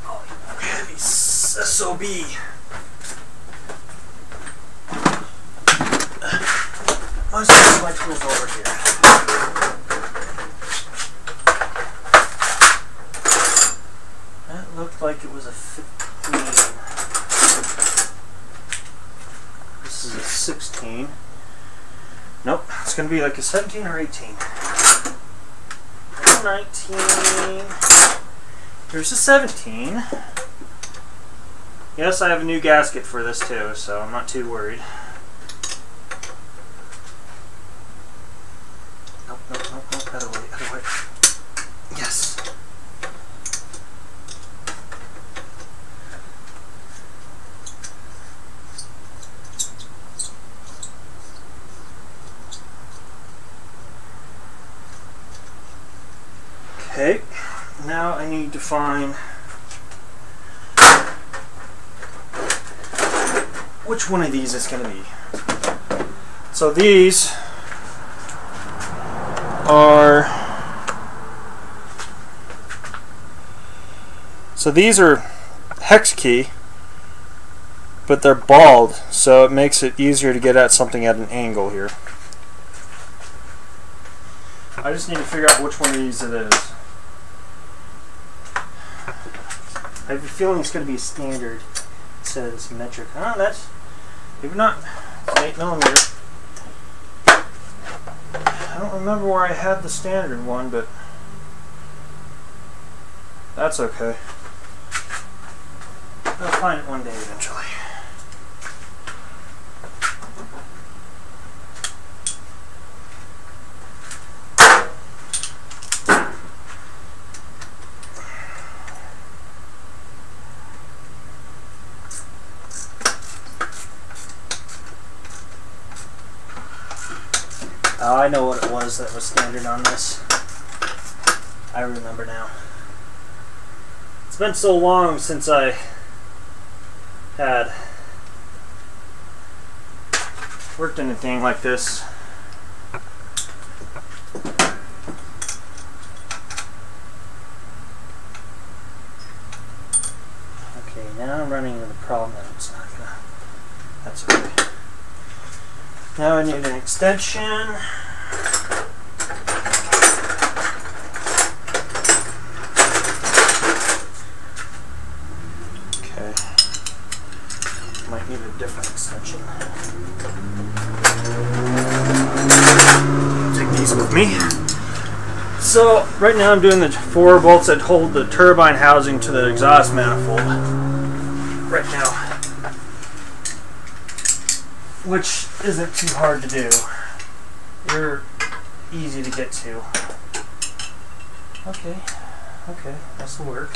S1: Oh, heavy SOB. Let's put my tools over here. That looked like it was a 15. This is a 16. Nope, it's going to be like a 17 or 18. 19. Here's a 17. Yes, I have a new gasket for this too, so I'm not too worried. Nope, nope, nope, nope, other way, other way. Yes. Okay, now I need to find which one of these it's going to be. So these are hex key, but they're bald, so it makes it easier to get at something at an angle here. I just need to figure out which one of these it is. I have a feeling it's going to be standard instead of this metric. Oh, that's maybe not. It's 8mm. I don't remember where I had the standard one, but that's okay. I'll find it one day eventually. Oh, I know what it was that was standard on this. I remember now. It's been so long since I had worked in a thing like this. Okay, now I'm running into the problem that it's not gonna. That's okay. Now I need an extension. Okay. Might need a different extension. Take these with me. So right now I'm doing the 4 bolts that hold the turbine housing to the exhaust manifold. Right now. Which isn't too hard to do. They're easy to get to. Okay, okay, this will work.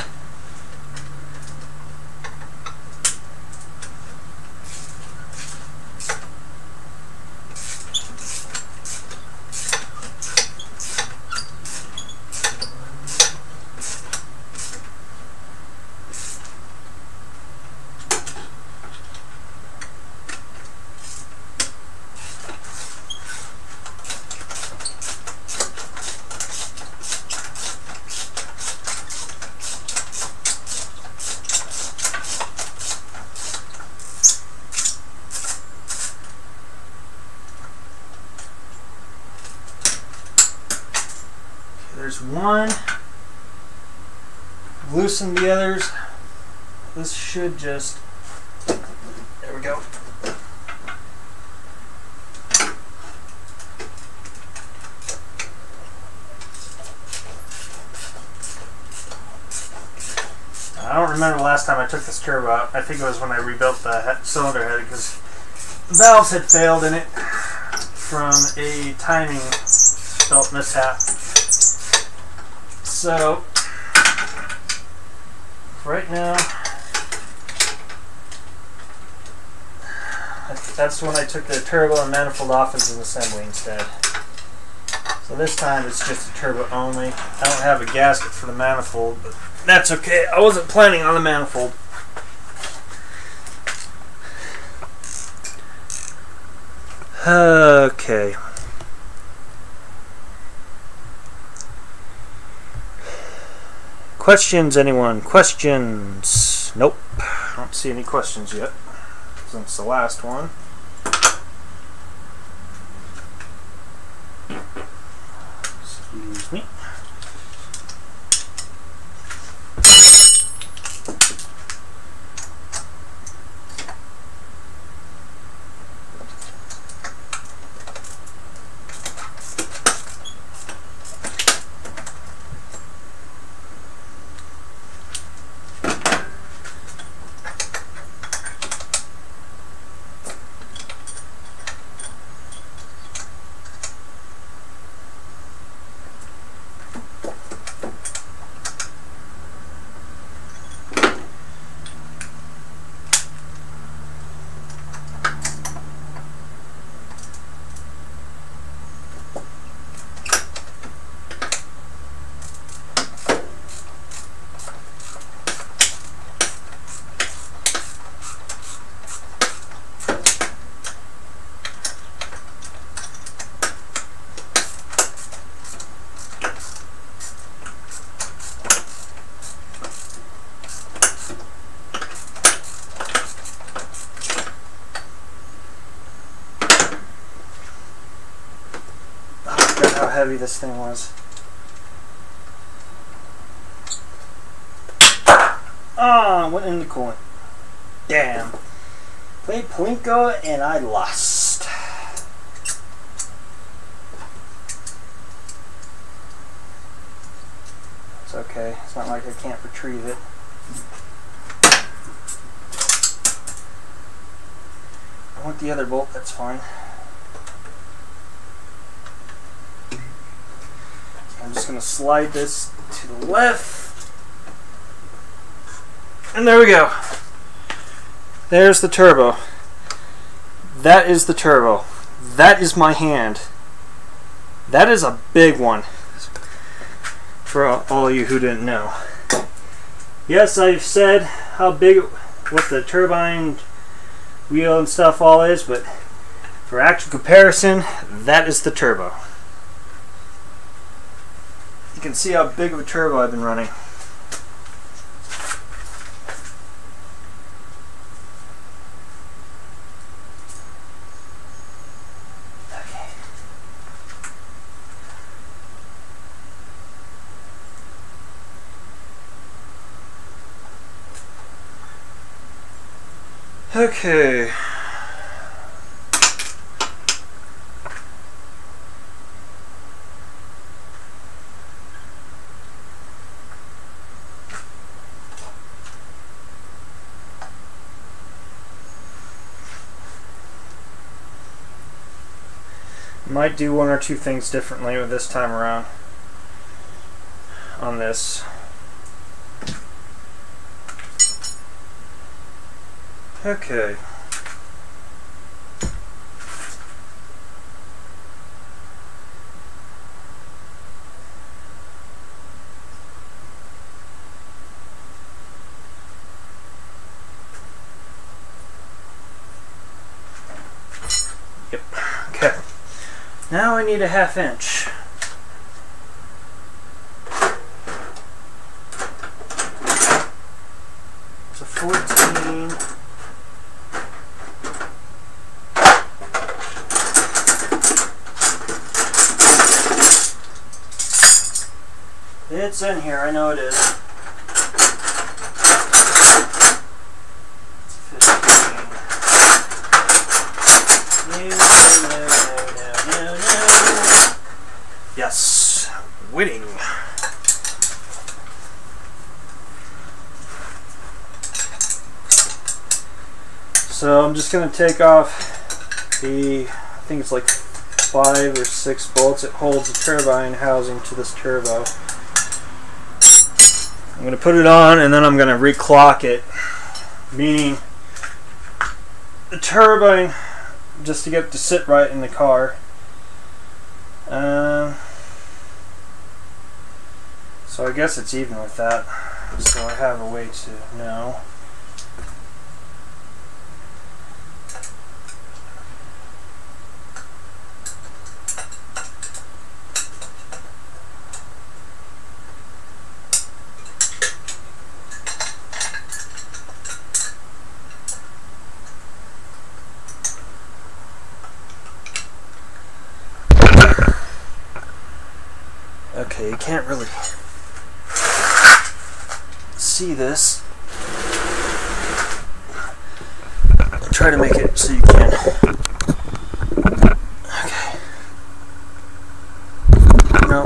S1: There's one. Loosen the others. This should just. There we go. I don't remember the last time I took this turbo out. I think it was when I rebuilt the cylinder head because the valves had failed in it from a timing belt mishap. So, right now, that's when I took the turbo and manifold off as an assembly instead. So this time it's just a turbo only. I don't have a gasket for the manifold, but That's okay. I wasn't planning on the manifold. Okay. Questions, anyone? Questions? Nope. I don't see any questions yet since the last one. Excuse me. How heavy this thing was. Ah, went in the coolant. Damn. Played Plinko and I lost. It's okay. It's not like I can't retrieve it. I want the other bolt, that's fine. I'm just going to slide this to the left. And there we go. There's the turbo. That is the turbo. That is my hand. That is a big one. For all of you who didn't know. Yes, I've said how big, what the turbine wheel and stuff all is, but for actual comparison, that is the turbo. You can see how big of a turbo I've been running. Okay. Might do one or two things differently with this time around on this. Okay. Yep. Okay. Now I need a 1/2 inch. It's a 14. It's in here, I know it is. It's 15. No. Yes, winning. So I'm just going to take off the, I think it's like 5 or 6 bolts. It holds the turbine housing to this turbo. I'm going to put it on and then I'm going to reclock it, meaning the turbine, just to get it to sit right in the car. So I guess it's even with that. so I have a way to know. Okay, you can't really see this. I'll try to make it so you can. Okay. No,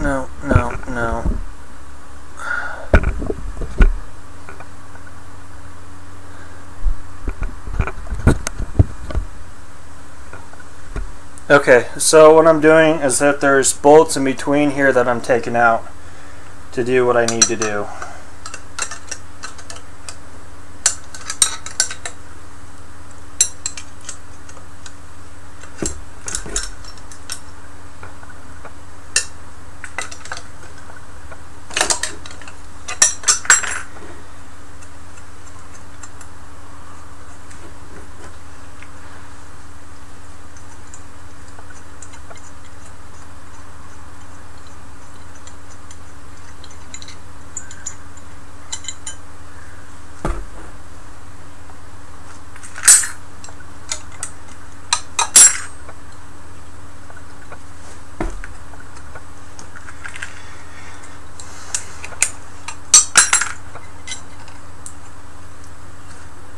S1: no, no, no. Okay, so what I'm doing is that there's bolts in between here that I'm taking out to do what I need to do.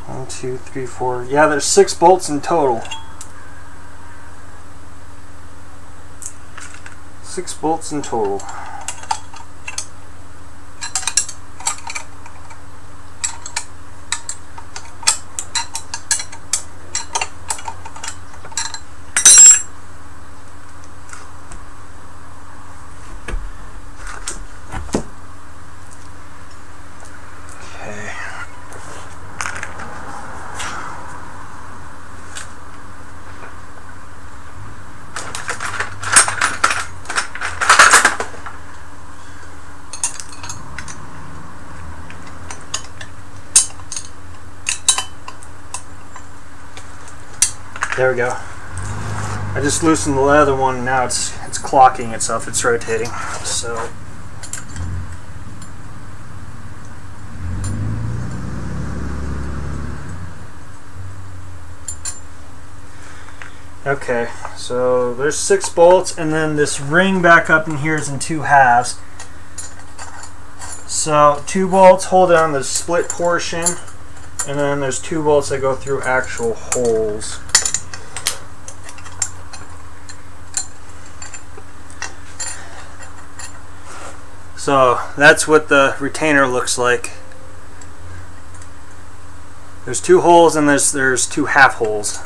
S1: One, two, three, four. Yeah, there's 6 bolts in total. 6 bolts in total. There we go. I just loosened the other one, and now it's clocking itself. It's rotating. So okay, so there's 6 bolts, and then this ring back up in here is in 2 halves. So 2 bolts hold down the split portion, and then there's 2 bolts that go through actual holes. So that's what the retainer looks like. There's 2 holes, and there's 2 half holes,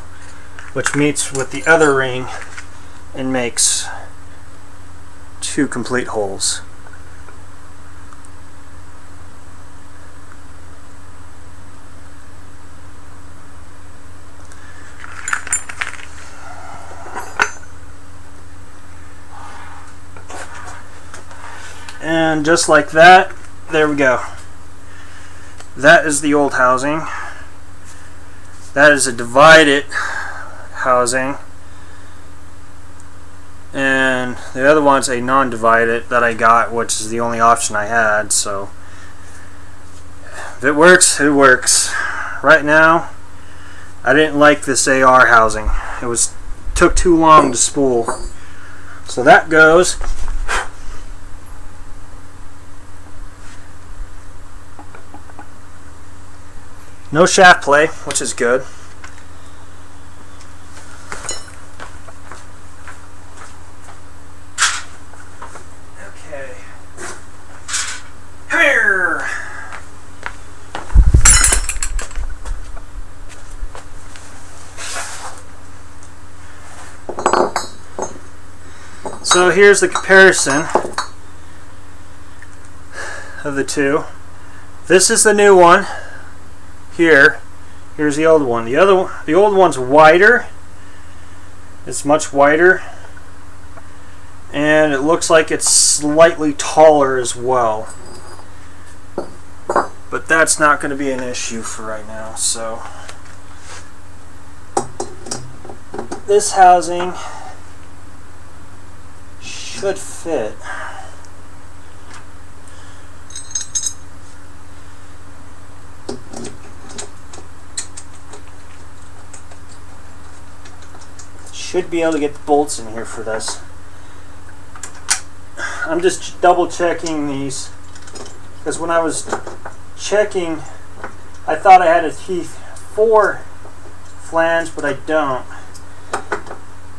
S1: which meets with the other ring and makes 2 complete holes. And just like that, there we go. That is the old housing. That is a divided housing. And the other one's a non-divided that I got, which is the only option I had. So if it works, it works. Right now, I didn't like this AR housing. It took too long to spool. So that goes. No shaft play, which is good. Okay. Here. So here's the comparison of the two. This is the new one. Here's the old one. The old one's wider. It's much wider, and it looks like it's slightly taller as well. but that's not going to be an issue for right now. So this housing should fit. Should be able to get the bolts in here for this. I'm just double checking these because when I was checking I thought I had a T4 flange, but I don't.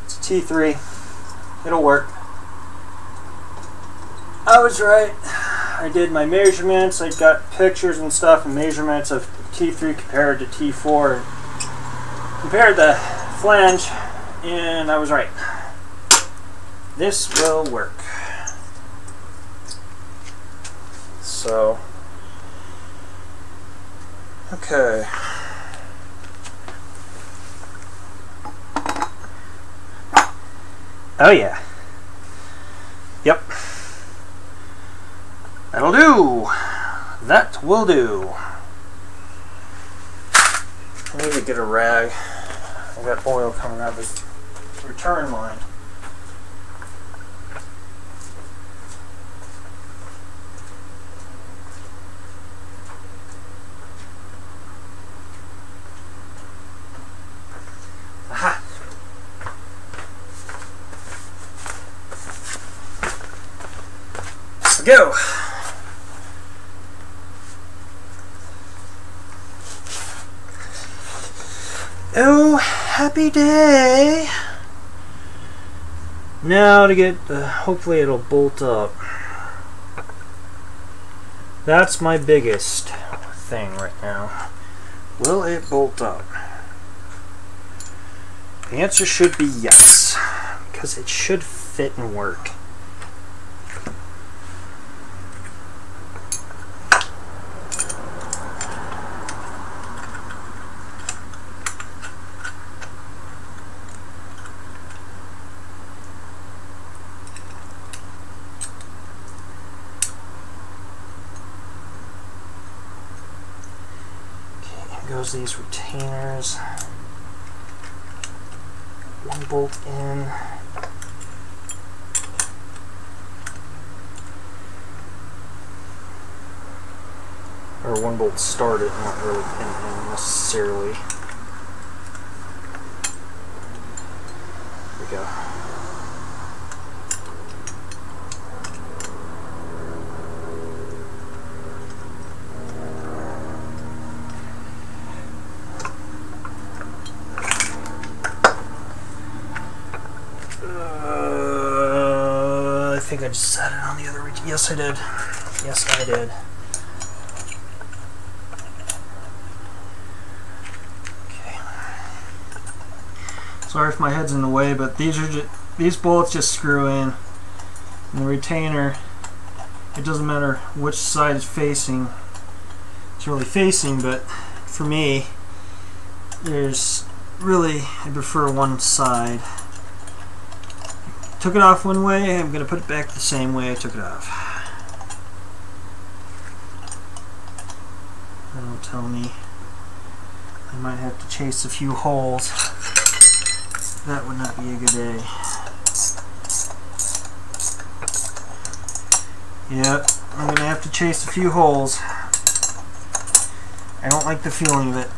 S1: It's a T3. It'll work. I was right. I did my measurements. I got pictures and stuff and measurements of T3 compared to T4. Compared the flange, and I was right. This will work. So, okay. Oh yeah. Yep. That'll do. That will do. I need to get a rag. I got oil coming out of this return line. Aha! Let's go! Oh, happy day! Now to get hopefully it'll bolt up. That's my biggest thing right now. Will it bolt up? The answer should be yes, because it should fit and work. Goes these retainers. One bolt in. Or one bolt started, not really pin in necessarily. There we go. I think I just set it on the other region. Yes, I did. Yes, I did. Okay. Sorry if my head's in the way, but these bolts just screw in. And the retainer, it doesn't matter which side it's facing. It's really facing, but for me, there's really, I prefer one side. Took it off one way, I'm going to put it back the same way I took it off. That'll tell me I might have to chase a few holes. That would not be a good day. Yep, I'm going to have to chase a few holes. I don't like the feeling of it.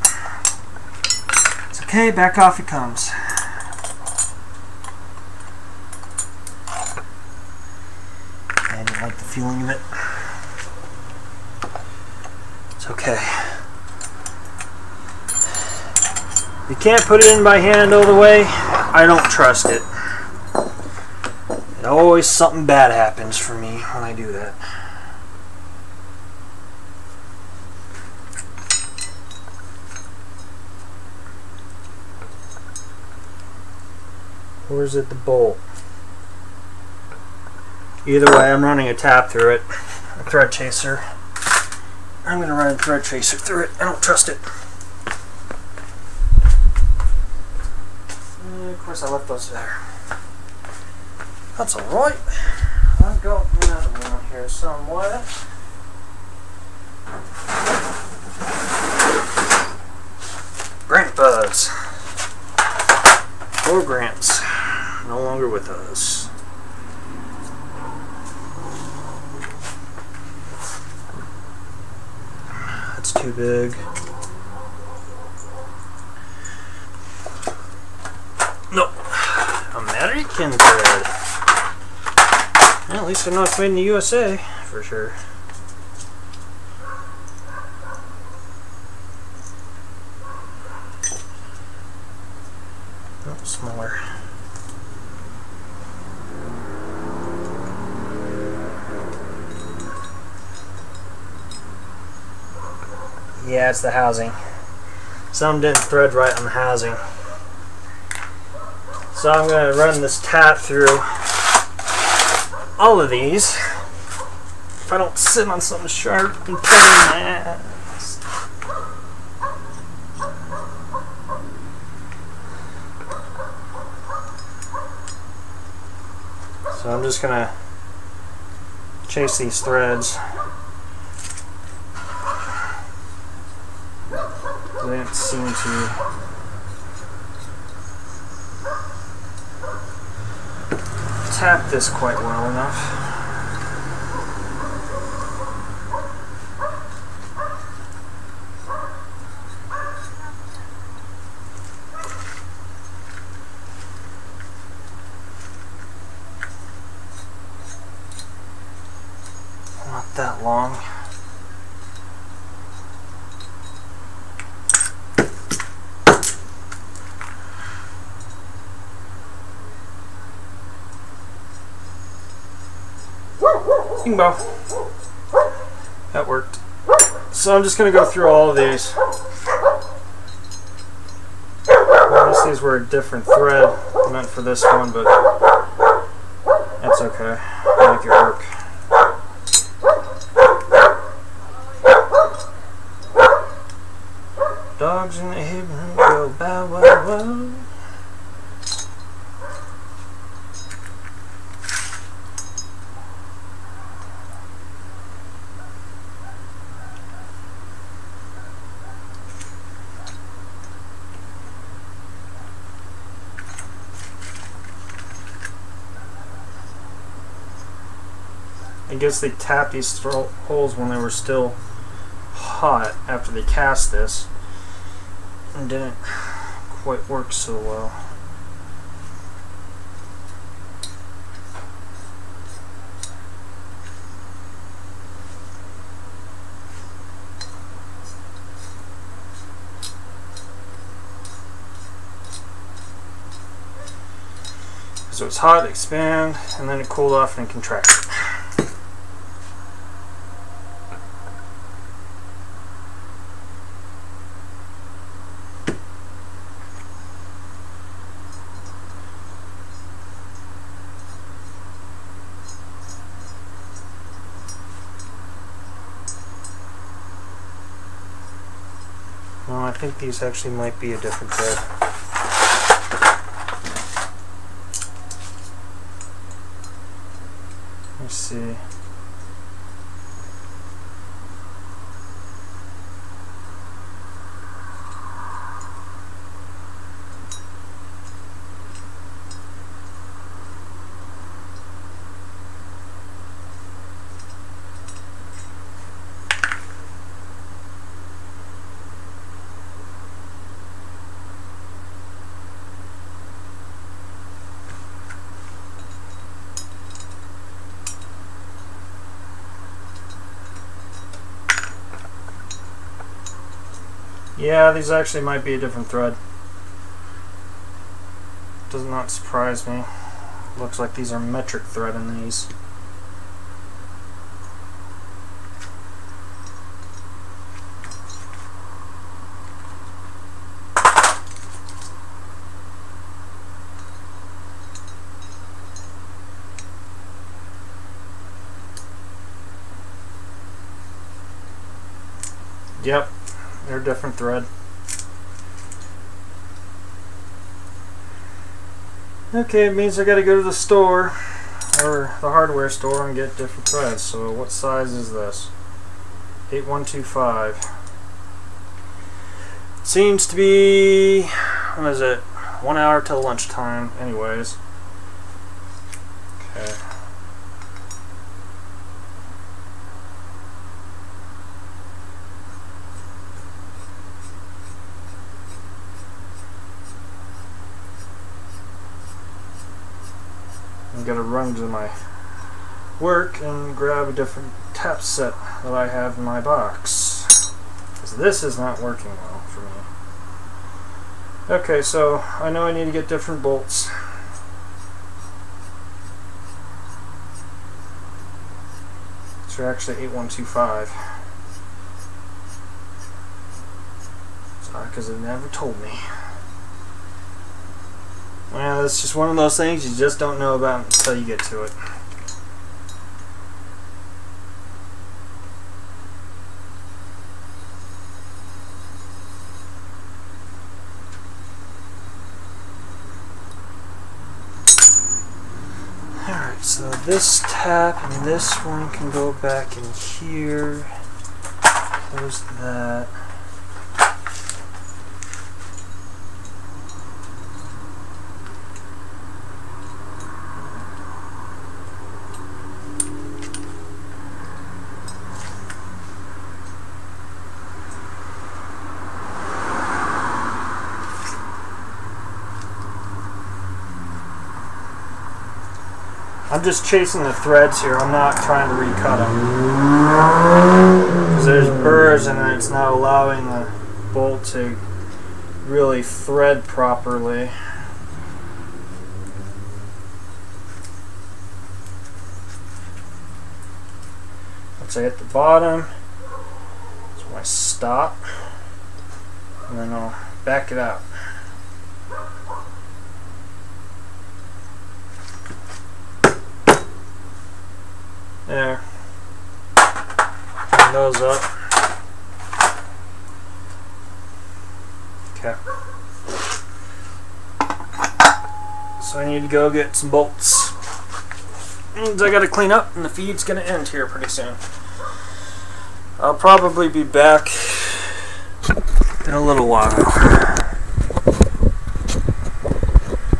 S1: It's okay, back off it comes. I don't like the feeling of it. It's okay. You can't put it in by hand all the way. I don't trust it. And always something bad happens for me when I do that. Or is it the bolt? Either way, I'm running a tap through it, a thread chaser. I'm going to run a thread chaser through it. I don't trust it. And of course, I left those there. That's alright. I've got another one here somewhere. programs no longer with us. That's too big. Nope. American thread. Well, at least they're not made in the USA, for sure. Oh, smaller. Yeah, it's the housing. Some didn't thread right on the housing. So I'm going to run this tap through all of these. If I don't sit on something sharp and pain in my ass. So I'm just going to chase these threads. They didn't seem to tap this quite well enough. Not that long. Bingo. That worked. So I'm just going to go through all of these. Unless these were a different thread meant for this one, but that's okay. I'll make it work. Dogs in the neighborhood go bow wow wow. I guess they tapped these holes when they were still hot after they cast this, and didn't quite work so well. So it's hot, expand, and then it cooled off and contracted. Well, I think these actually might be a different thread. Let's see. Yeah, these actually might be a different thread. Does not surprise me. Looks like these are metric thread in these. Yep. They're a different thread. Okay, it means I gotta go to the store or the hardware store and get different threads. So what size is this? 8125. Seems to be, what is it? 1 hour till lunchtime anyways. Okay. I'm gonna run to my work and grab a different tap set that I have in my box, because this is not working well for me. Okay, so I know I need to get different bolts. These are actually 8125. Sorry, because it never told me. Well, it's just one of those things you just don't know about until you get to it. Alright, so this tap and this one can go back in here. Close that. I'm just chasing the threads here. I'm not trying to recut them. Because there's burrs and it's not allowing the bolt to really thread properly. Once I hit the bottom, that's when I stop. And then I'll back it out. There. Turn those up. Okay. So I need to go get some bolts. Means I gotta clean up and the feed's gonna end here pretty soon. I'll probably be back in a little while.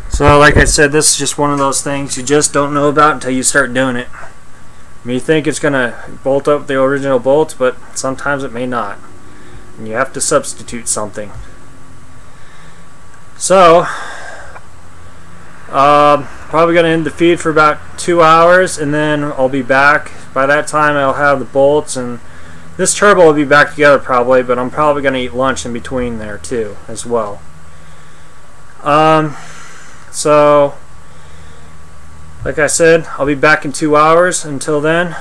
S1: So like I said, this is just one of those things you just don't know about until you start doing it. I mean, you think it's going to bolt up the original bolts, but sometimes it may not. And you have to substitute something. So, probably going to end the feed for about 2 hours, and then I'll be back. By that time, I'll have the bolts, and this turbo will be back together probably, but I'm probably going to eat lunch in between there too, as well. So, like I said, I'll be back in 2 hours. Until then,